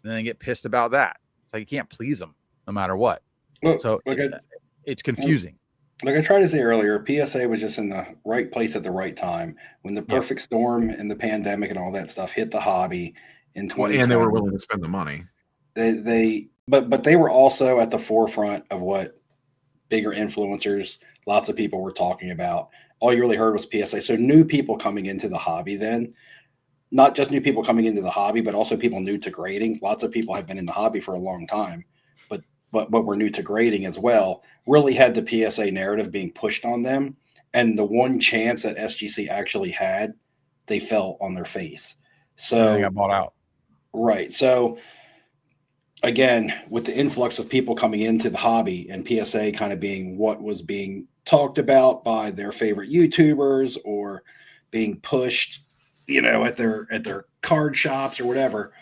And then they get pissed about that. It's like you can't please them no matter what. Well, so it's confusing. Like I tried to say earlier, PSA was just in the right place at the right time when the perfect storm and the pandemic and all that stuff hit the hobby in 2020. And they were willing to spend the money. But they were also at the forefront of what bigger influencers, lots of people were talking about. All you really heard was PSA. So new people coming into the hobby then, not just new people coming into the hobby, but also people new to grading. Lots of people have been in the hobby for a long time, but were new to grading as well, really had the PSA narrative being pushed on them. And the one chance that SGC actually had, they fell on their face. So they got bought out. Right. So again, with the influx of people coming into the hobby and PSA kind of being what was being talked about by their favorite YouTubers or being pushed, at their card shops or whatever,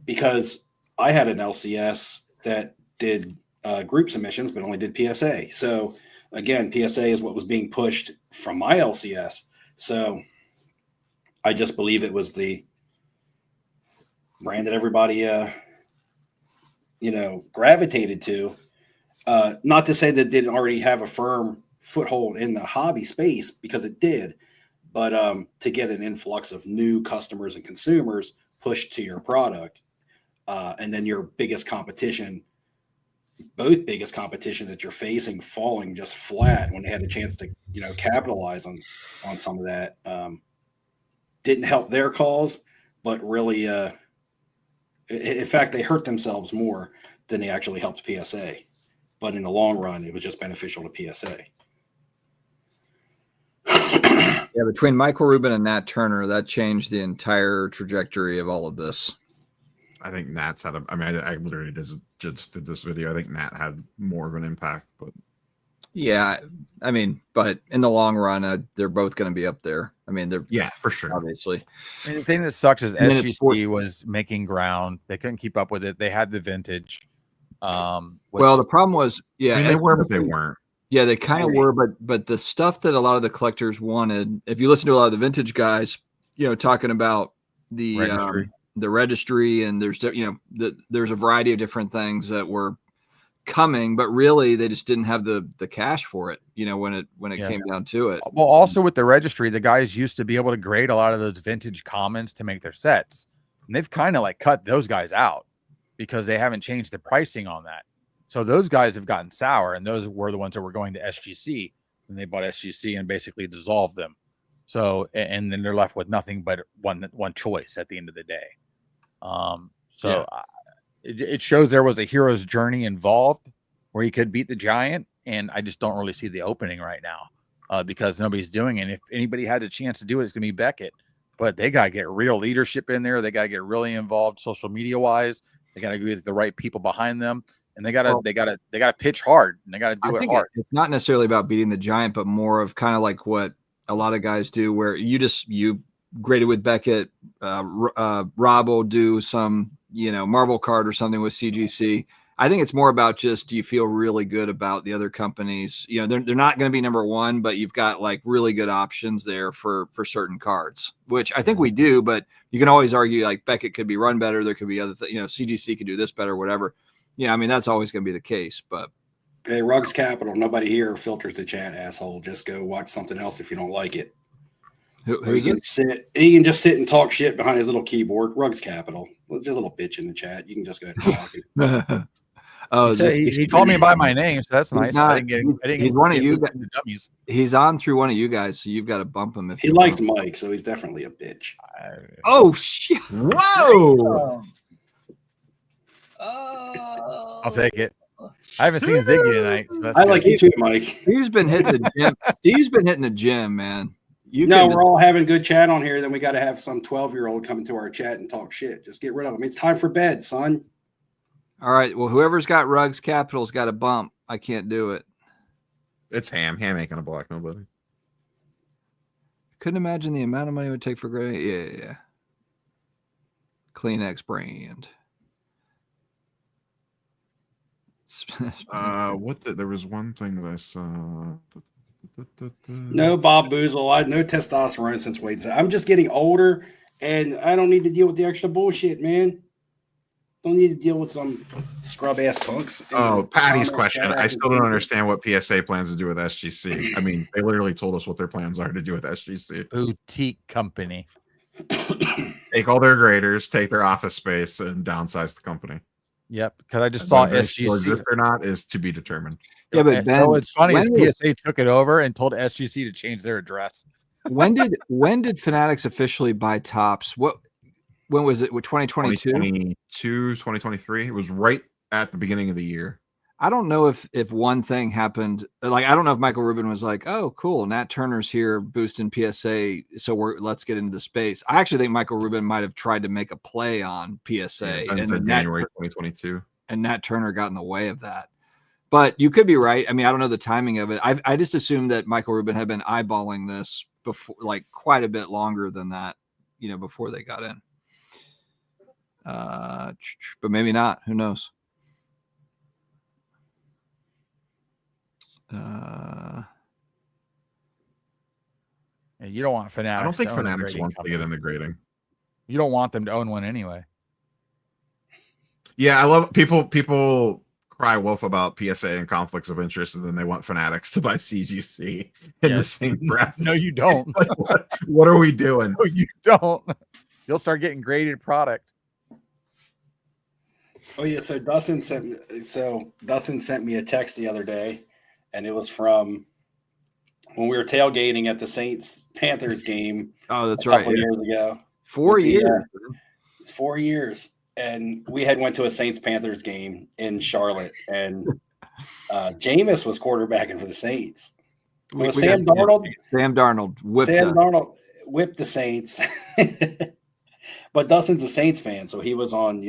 because I had an LCS that did group submissions, but only did PSA. So again, PSA is what was being pushed from my LCS. So I just believe it was the brand that everybody, gravitated to. Not to say that it didn't already have a firm foothold in the hobby space, because it did, but to get an influx of new customers and consumers pushed to your product. And then your biggest competition, both biggest competitions that you're facing, falling just flat when they had a chance to, capitalize on some of that. Didn't help their cause, but really, in fact, they hurt themselves more than they actually helped PSA. But in the long run, it was just beneficial to PSA. Yeah, between Michael Rubin and Nat Turner, that changed the entire trajectory of all of this. I think Nat's had I literally just did this video. I think Nat had more of an impact, but yeah, but in the long run, they're both going to be up there. They're for sure, obviously. And the thing that sucks is SGC was making ground. They couldn't keep up with it. They had the vintage. Well, the problem was, they were, but they weren't. Yeah, they kind of were, but the stuff that a lot of the collectors wanted, if you listen to a lot of the vintage guys, talking about the registry, and there's there's a variety of different things that were coming, but really they just didn't have the cash for it, when it came down to it. Well, also with the registry, the guys used to be able to grade a lot of those vintage commons to make their sets, and they've kind of like cut those guys out because they haven't changed the pricing on that. So those guys have gotten sour, and those were the ones that were going to SGC, and they bought SGC and basically dissolved them. So, and then they're left with nothing but one choice at the end of the day. It shows there was a hero's journey involved where he could beat the giant, and I just don't really see the opening right now because nobody's doing it. And if anybody has a chance to do it, it's going to be Beckett. But they got to get real leadership in there. They got to get really involved social media wise. They got to get the right people behind them. And they gotta pitch hard, and they gotta do it hard. It's not necessarily about beating the giant, but more of kind of like what a lot of guys do, where you graded with Beckett. Rob will do some, Marvel card or something with CGC. I think it's more about just, do you feel really good about the other companies? They're not going to be number one, but you've got like really good options there for certain cards, which I think we do. But you can always argue like Beckett could be run better. There could be other CGC could do this better, whatever. Yeah, that's always going to be the case, but hey, Rugs Capital, nobody here filters the chat, asshole. Just go watch something else if you don't like it. He can just sit and talk shit behind his little keyboard. Rugs Capital, just a little bitch in the chat. You can just go ahead and talk. He called me by my name, so that's nice. He's one of you guys. He's on through one of you guys, so you've got to bump him if he likes Mike, so he's definitely a bitch. Oh shit! Whoa! I'll take it. I haven't seen Ziggy tonight. So I like you too, Mike. He's been hitting the gym. He's been hitting the gym, man. we're all having good chat on here. Then we got to have some 12-year-old come into our chat and talk shit. Just get rid of them. It's time for bed, son. All right. Well, whoever's got Rugs Capital's got a bump. I can't do it. It's Ham. Ham ain't gonna block nobody. Couldn't imagine the amount of money it would take for grading. Yeah. Kleenex brand. There was one thing that I saw. No Bob Boozle. I no testosterone since Wade. I'm just getting older, and I don't need to deal with the extra bullshit, man. Don't need to deal with some scrub ass punks. Oh, Patty's question. I still don't understand what PSA plans to do with SGC. I mean, they literally told us what their plans are to do with SGC. Boutique company. Take all their graders, take their office space, and downsize the company. Yep, because I just saw SGC SGC exist or not is to be determined. Yeah, but Ben, so it's funny. PSA took it over and told SGC to change their address. When did Fanatics officially buy Topps? When was it? 2022? 2023. It was right at the beginning of the year. I don't know if one thing happened. Like, I don't know if Michael Rubin was like, "Oh, cool, Nat Turner's here boosting PSA, so let's get into the space." I actually think Michael Rubin might have tried to make a play on PSA and January 2022, and Nat Turner got in the way of that. But you could be right. I mean, I don't know the timing of it. I just assumed that Michael Rubin had been eyeballing this before, like quite a bit longer than that, before they got in. But maybe not. Who knows? You don't want Fanatics. I don't think Fanatics wants to get into grading. You don't want them to own one anyway. Yeah, I love people cry wolf about PSA and conflicts of interest, and then they want Fanatics to buy CGC in the same breath. No, you don't. Like, what are we doing? No, you don't. You'll start getting graded product. Oh yeah, so Dustin sent me a text the other day, and it was from when we were tailgating at the Saints-Panthers game. Oh, that's right. Years ago. 4 years. It's 4 years, and we had went to a Saints-Panthers game in Charlotte, and Jameis was quarterbacking for the Saints. Sam Darnold whipped the Saints, but Dustin's a Saints fan, so he was on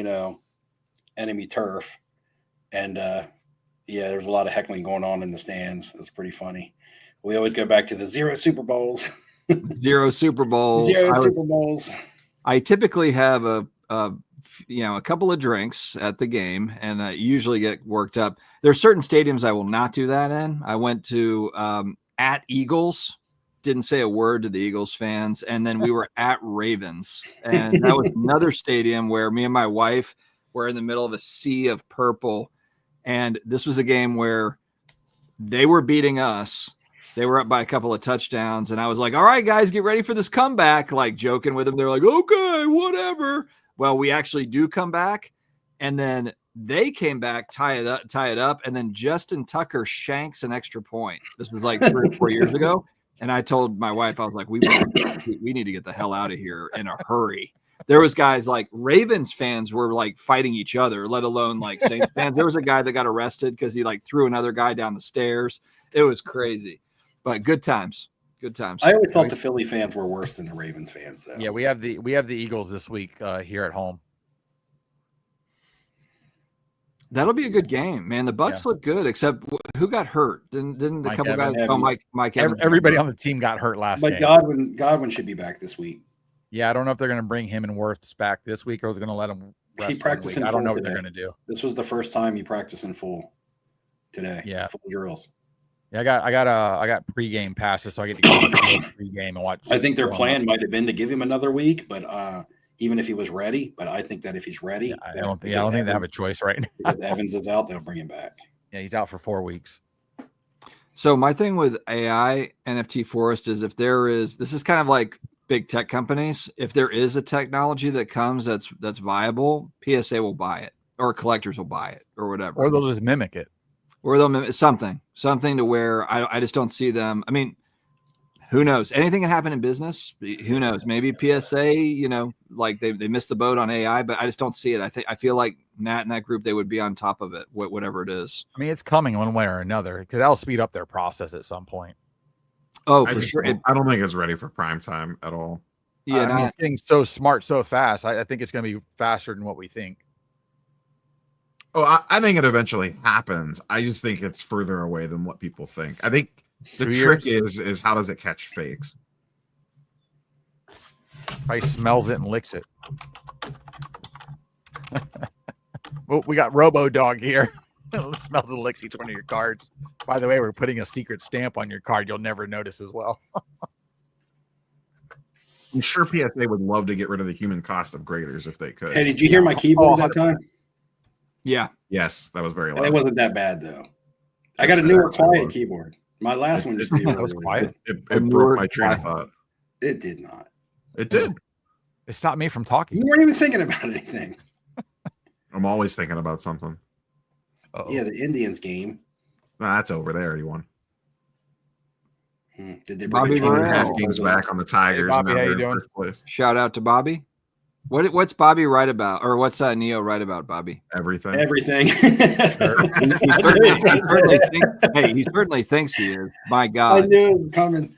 enemy turf, and there was a lot of heckling going on in the stands. It was pretty funny. We always go back to the 0 Super Bowls. 0 Super Bowls. Super Bowls. I typically have a couple of drinks at the game, and I usually get worked up. There's certain stadiums I will not do that in. I went to at Eagles, didn't say a word to the Eagles fans, and then we were at Ravens, and that was another stadium where me and my wife were in the middle of a sea of purple, and this was a game where they were beating us. They were up by a couple of touchdowns, and I was like, all right, guys, get ready for this comeback, like joking with them. They're like, okay, whatever. Well, we actually do come back, and then they came back, tie it up, and then Justin Tucker shanks an extra point. This was like 3 or 4 years ago, and I told my wife, I was like, we need to get the hell out of here in a hurry. There was guys like Ravens fans were like fighting each other, let alone like Saints fans. There was a guy that got arrested because he like threw another guy down the stairs. It was crazy. But good times. Good times. I always thought the Philly fans were worse than the Ravens fans, though. Yeah, we have the Eagles this week here at home. That'll be a good game, man. The Bucks look good, except who got hurt? Didn't the Mike couple Evans. guys? Oh, Mike Evans. Everybody on the team got hurt last but game. Godwin should be back this week. Yeah, I don't know if they're going to bring him and Wirtz back this week, or they're going to let him rest. He practiced. I don't know what they're going to do. This was the first time he practiced in full today. Yeah, full drills. Yeah, I got pregame passes, so I get to go to the pregame and watch. I think their plan might have been to give him another week, but even if he was ready, but I think that if he's ready, I don't think they have a choice right now. If Evans is out, they'll bring him back. Yeah, he's out for 4 weeks. So my thing with AI NFT Forest is this is kind of like big tech companies. If there is a technology that comes that's viable, PSA will buy it, or collectors will buy it, or whatever, or they'll just mimic it. Or they'll mimic something to where I just don't see them. I mean, who knows? Anything can happen in business. Who knows? Maybe PSA, like they missed the boat on AI, but I just don't see it. I feel like Nat and that group, they would be on top of it, whatever it is. I mean, it's coming one way or another because that'll speed up their process at some point. Oh, for sure. I don't think it's ready for prime time at all. Yeah, I mean, it's getting so smart so fast. I think it's going to be faster than what we think. Oh, I think it eventually happens. I just think it's further away than what people think. I think the trick is how does it catch fakes? Probably smells it and licks it. Well, we got Robo Dog here. Smells and licks each one of your cards. By the way, we're putting a secret stamp on your card you'll never notice as well. I'm sure PSA would love to get rid of the human cost of graders if they could. Hey, did you hear my keyboard that time? Yeah. Yes, that was very loud. It wasn't that bad though. I got a newer quiet keyboard. My last one just was quiet. It broke my train of thought. It did not. It did. It stopped me from talking. You weren't even thinking about anything. I'm always thinking about something. Uh-oh. Yeah, the Indians game. Nah, that's over there. You won. Did they Bobby bring Morrell. Half games back on the Tigers. Hey, Bobby, and now how you they're in doing? first place. Shout out to Bobby. What's Bobby right about, or what's Neo right about, Bobby? Everything. everything? He certainly thinks he is. My I God, knew it was coming.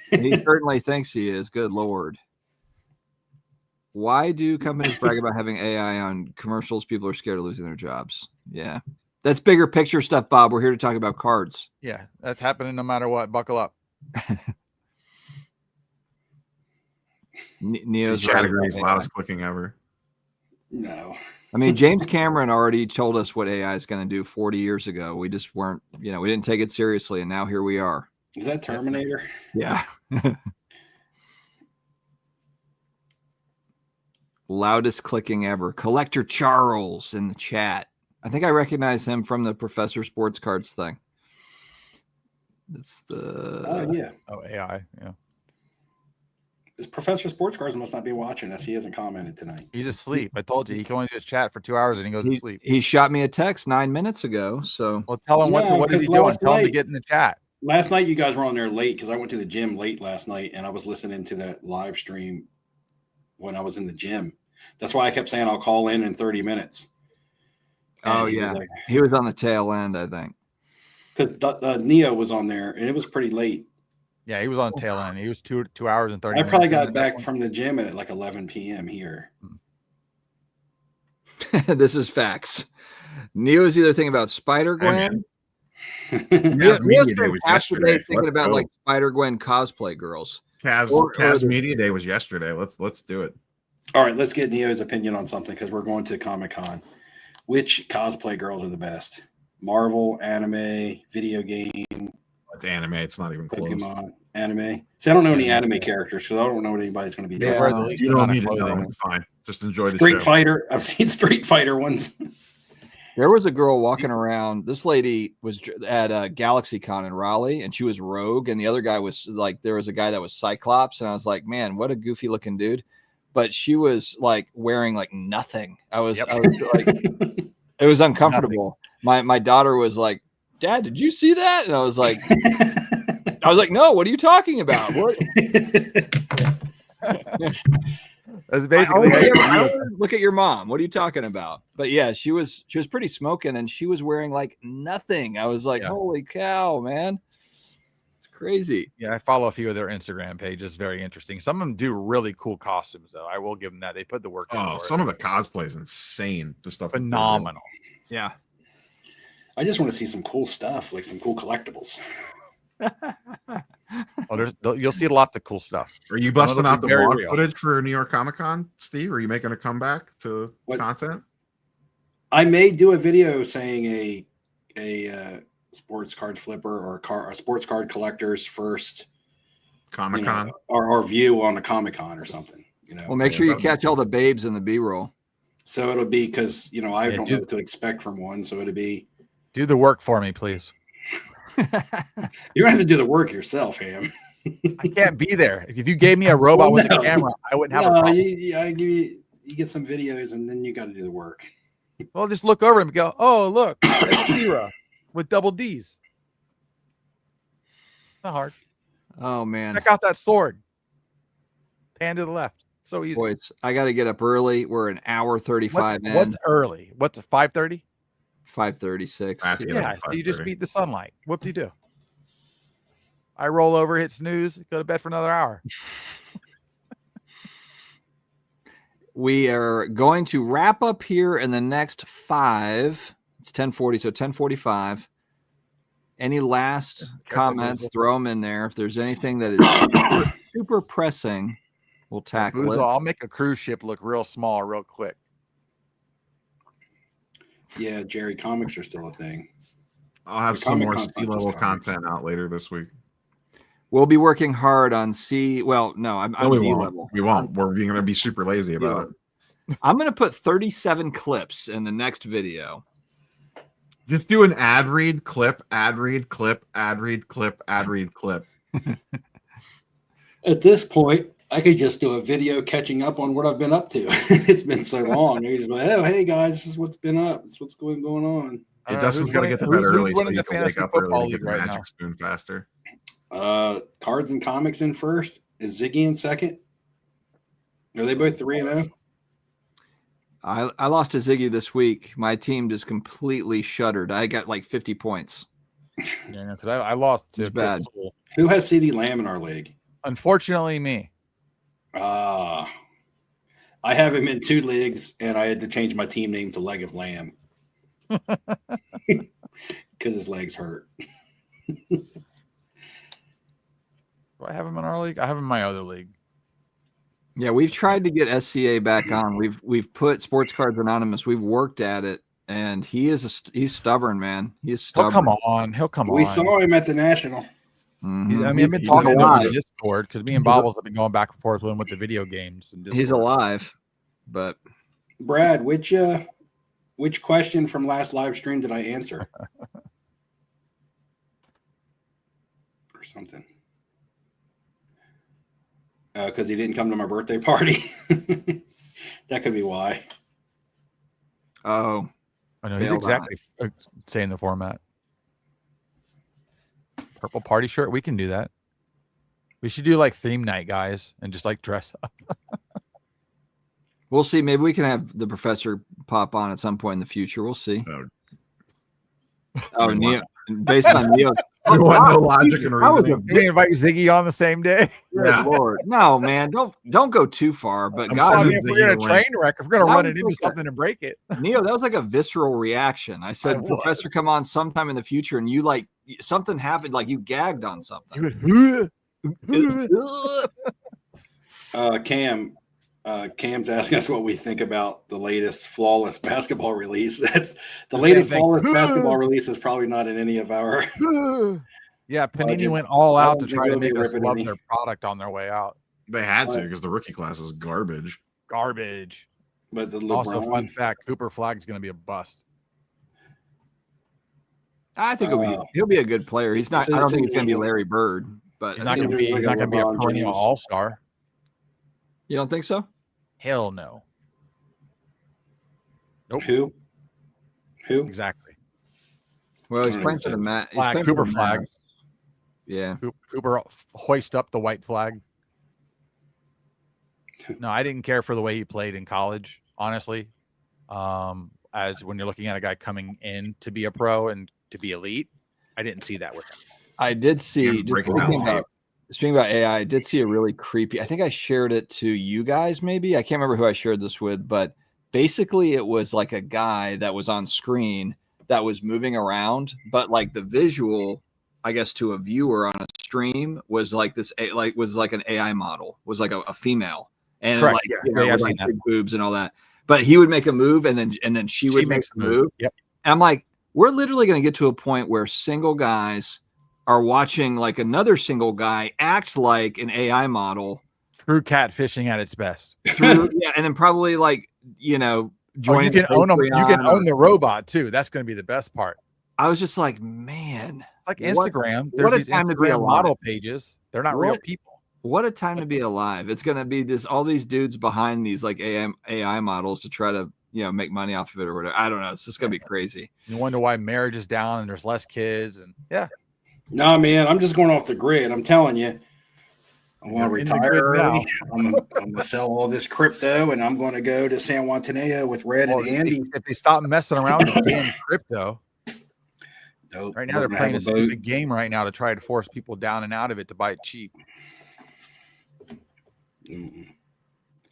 he certainly thinks he is. Good Lord. Why do companies brag about having AI on commercials? People are scared of losing their jobs. Yeah, that's bigger picture stuff, Bob. We're here to talk about cards. Yeah, that's happening no matter what. Buckle up. Neo's Chat right agrees, about AI. loudest clicking ever. No. I mean, James Cameron already told us what AI is going to do 40 years ago. We just weren't, we didn't take it seriously, and now here we are. Is that Terminator? Yeah. Loudest clicking ever. Collector Charles in the chat. I think I recognize him from the Professor Sports Cards thing. That's the. Oh, yeah. Oh, AI. Yeah. This Professor Sports Cards must not be watching us. He hasn't commented tonight. He's asleep. I told you he can only just chat for 2 hours and he goes to sleep. He shot me a text 9 minutes ago. So Well, tell him what is he doing? Tell him to get in the chat. Last night, you guys were on there late because I went to the gym late last night and I was listening to that live stream when I was in the gym. That's why I kept saying I'll call in 30 minutes. And yeah. He was on the tail end, I think. Because Neo was on there and it was pretty late. Yeah, he was on tail end. He was 2 hours and 30 minutes. I probably got back from the gym at like 11 p.m. here. This is facts. Neo is either thinking about Spider-Gwen. Cavs Media Day was half the day yesterday. thinking about like Spider-Gwen cosplay girls. Cavs Media Day was yesterday. Let's do it. All right, let's get Neo's opinion on something because we're going to Comic-Con. Which cosplay girls are the best? Marvel, anime, video game? It's anime. It's not even close. Pokemon, anime. See, I don't know any anime characters, so I don't know what anybody's going to be. Yeah, dressed as. You don't need to know. It's fine. Just enjoy the Street show. Fighter. I've seen Street Fighter ones. There was a girl walking around. This lady was at GalaxyCon in Raleigh, and she was Rogue, and the other guy was like, there was a guy that was Cyclops, and I was like, man, what a goofy looking dude. But she was like wearing like nothing. I was like, it was uncomfortable. My daughter was like, Dad, did you see that? And I was like, no, what are you talking about? What? That's basically I look at your mom. What are you talking about? But yeah, she was pretty smoking, and she was wearing like nothing. I was like, holy cow, man. It's crazy. Yeah, I follow a few of their Instagram pages. Very interesting. Some of them do really cool costumes, though. I will give them that. They put the work in. Oh, some of the cosplay is insane. The stuff phenomenal. Yeah. I just want to see some cool stuff, like some cool collectibles. Well, you'll see lots of cool stuff. Are you busting out the vlog real footage for New York Comic Con, Steve? Are you making a comeback to content? I may do a video saying a sports card flipper or a sports card collector's first Comic Con or view on a Comic Con or something. Well, make sure you catch all the babes in the B-roll. So it'll be because I don't know what to expect from one. So it'll be do the work for me, please. You don't have to do the work yourself, Ham. I can't be there. If you gave me a robot with a camera, I wouldn't have a problem. I give you get some videos and then you got to do the work. Well, just look over and go, oh, look, that's Kira with double D's. Not hard. Oh, man. Check out that sword. Pan to the left. So easy. Boys, I got to get up early. We're an hour 35 in. What's early? What's it, 5:30? 5:36. Yeah, so you just beat the sunlight. What do you do? I roll over, hit snooze, go to bed for another hour. We are going to wrap up here in the next 5. It's 10:40, so 10:45. Any last comments? Throw them in there. If there's anything that is super pressing, we'll tackle it. I'll make a cruise ship look real small real quick. Yeah, Jerry, comics are still a thing. I'll have some more C-level content out later this week. We'll be working hard on C. Well, no, I'm D level. We won't. We're going to be super lazy about it. I'm going to put 37 clips in the next video. Just do an ad read clip, ad read clip, ad read clip, ad read clip. At this point, I could just do a video catching up on what I've been up to. It's been so long. You just like, oh, hey guys, this is what's been up. This is what's going on. Dustin's got to get to bed early so you can wake up early and get the magic spoon faster. Cards and comics in first. Is Ziggy in second? Are they both 3-0? I lost to Ziggy this week. My team just completely shuddered. I got like 50 points. Yeah, because I lost to bad. Who has CD Lamb in our league? Unfortunately, me. I have him in 2 leagues, and I had to change my team name to Leg of Lamb because his legs hurt. Do I have him in our league? I have him in my other league. Yeah, we've tried to get SCA back on. We've put Sports Cards Anonymous. We've worked at it, and he's stubborn, man. He's stubborn. He'll come on. We saw him at the National. Mm-hmm. I mean, I've been talking about the Discord because me and Bobbles have been going back and forth with him with the video games. And he's alive, but Brad, which question from last live stream did I answer? Or something. Because he didn't come to my birthday party. That could be why. Oh, I know he's exactly saying the format. Purple party shirt. We can do that. We should do like theme night, guys, and just like dress up. We'll see. Maybe we can have the professor pop on at some point in the future. We'll see. Oh, Neo. Based on Neo. No logic and reasoning. We invite Ziggy on the same day. Yeah. Lord. No, man. Don't go too far. But God, if we're gonna train wreck, if we're gonna run it into something and break it. Neo, that was like a visceral reaction. I said, Professor, come on sometime in the future, and you like something happened, like you gagged on something. Cam's asking us what we think about the latest flawless basketball release. That's the latest flawless basketball release is probably not in any of our. Yeah, Panini went all out to try to make us love their product on their way out. They had to because the rookie class is garbage. But the also, fun fact: Cooper Flag's going to be a bust. I think he'll be a good player. He's not. I don't think he's going to be Larry Bird, but he's not going to be. He's not going to be a perennial all-star. You don't think so? Hell no. Nope. Who? Exactly. Well, he's playing for the Cooper Flag. Yeah. Cooper hoist up the white flag. No, I didn't care for the way he played in college, honestly. As when you're looking at a guy coming in to be a pro and to be elite, I didn't see that with him. I did see. Speaking about AI, I did see a really creepy. I think I shared it to you guys. Maybe I can't remember who I shared this with, but basically it was like a guy that was on screen that was moving around, but like the visual, I guess, to a viewer on a stream was like this, was like an AI model, was like a female, and correct. Like big boobs and all that. But he would make a move, and then she would make the move. Yep. And I'm like, we're literally going to get to a point where single guys are watching like another single guy act like an AI model. True catfishing at its best. And then probably like, joining. You can own them. You can own the robot too. That's going to be the best part. I was just like, man, it's like Instagram. What a time to be alive. Model pages. They're not real people. What a time to be alive. It's going to be all these dudes behind these like AI models to try to, make money off of it or whatever. I don't know. It's just going to be crazy. You wonder why marriage is down and there's less kids. And No, man, I'm just going off the grid. I'm telling you. I want to retire early. I'm going to sell all this crypto, and I'm going to go to San Juan Ateneo with Red and Andy. If they stop messing around with damn crypto. Nope. Right now they're playing a stupid game right now to try to force people down and out of it to buy it cheap.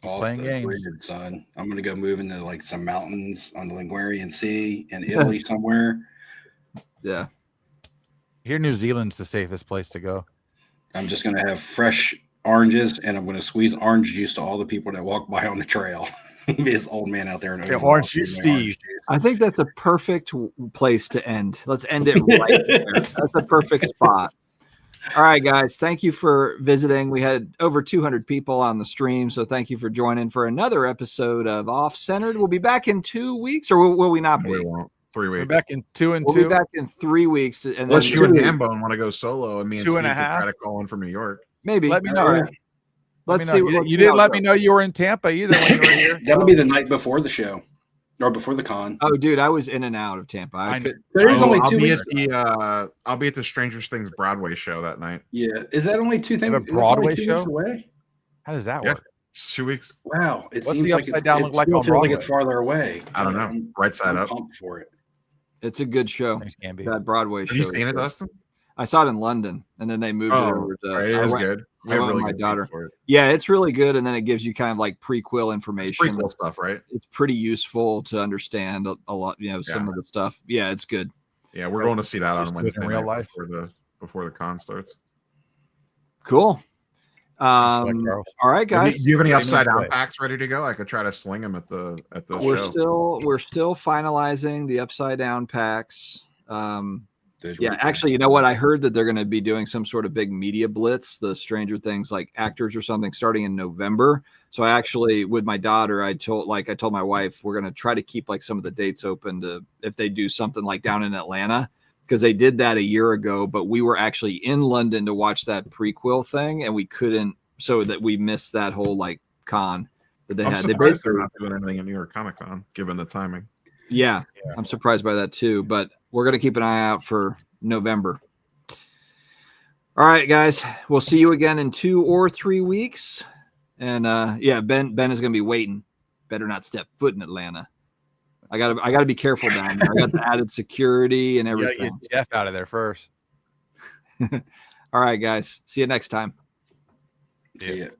Off Playing the games, grid, son. I'm gonna go move into like some mountains on the Ligurian Sea in Italy somewhere. Yeah. Here, New Zealand's the safest place to go. I'm just gonna have fresh oranges, and I'm gonna squeeze orange juice to all the people that walk by on the trail. This old man out there in orange juice, Steve. I think that's a perfect place to end. Let's end it right there. That's a perfect spot. All right, guys. Thank you for visiting. We had over 200 people on the stream, so thank you for joining for another episode of Off Centered. We'll be back in 2 weeks, or will we not be? We won't. 3 weeks. We're back in 2 and 2. We'll be back in 3 weeks. And unless you and Hambone want to go solo, and me and 2 Steve and a can half. try to call in from New York. Maybe. Let me know. Let's see. You didn't let me know you were in Tampa either when you were here. That'll be the night before the show, or before the con. Oh, dude, I was in and out of Tampa. I could. There's only I'll 2 be weeks. I'll be at the Stranger Things Broadway show that night. Yeah, is that only 2 things? A Broadway show away? How does that Yeah. work? It's 2 weeks. Wow, it What's seems the like upside down look like on feels like Broadway? it's farther away. I don't know. I'm Right side up. pumped for it. It's a good show. Thanks, Gamby. That Broadway Have show. you seen it, Dustin? I saw it in London, and then they moved it over to. Right, it is good. We I have went with really my good daughter. seats for it. Yeah, it's really good, and then it gives you kind of like prequel It's information. prequel stuff, right? It's pretty useful to understand a lot. Some of the stuff. Yeah, it's good. Yeah, we're going to see that on Just Wednesday in real night life. before the con starts. Cool. All right, Do guys. you have any Ready to upside down play. packs ready to go? I could try to sling them at the We're show. still finalizing the upside down packs. There's Yeah, really actually, you know what? I heard that they're going to be doing some sort of big media blitz, the Stranger Things like actors or something, starting in November. So I actually, with my daughter, I told my wife, we're going to try to keep like some of the dates open to if they do something like down in Atlanta, because they did that a year ago, but we were actually in London to watch that prequel thing, and we couldn't, so that we missed that whole like con that they I'm had. They surprised they're basically, not doing anything at New York Comic Con, given the timing. yeah, I'm surprised by that too, but we're going to keep an eye out for November. All right, guys, we'll see you again in 2 or 3 weeks. And yeah, Ben is going to be waiting. Better not step foot in Atlanta. I gotta be careful down there. I got the added security and You gotta everything. get Jeff out of there first. All right, guys. See you next time. See it.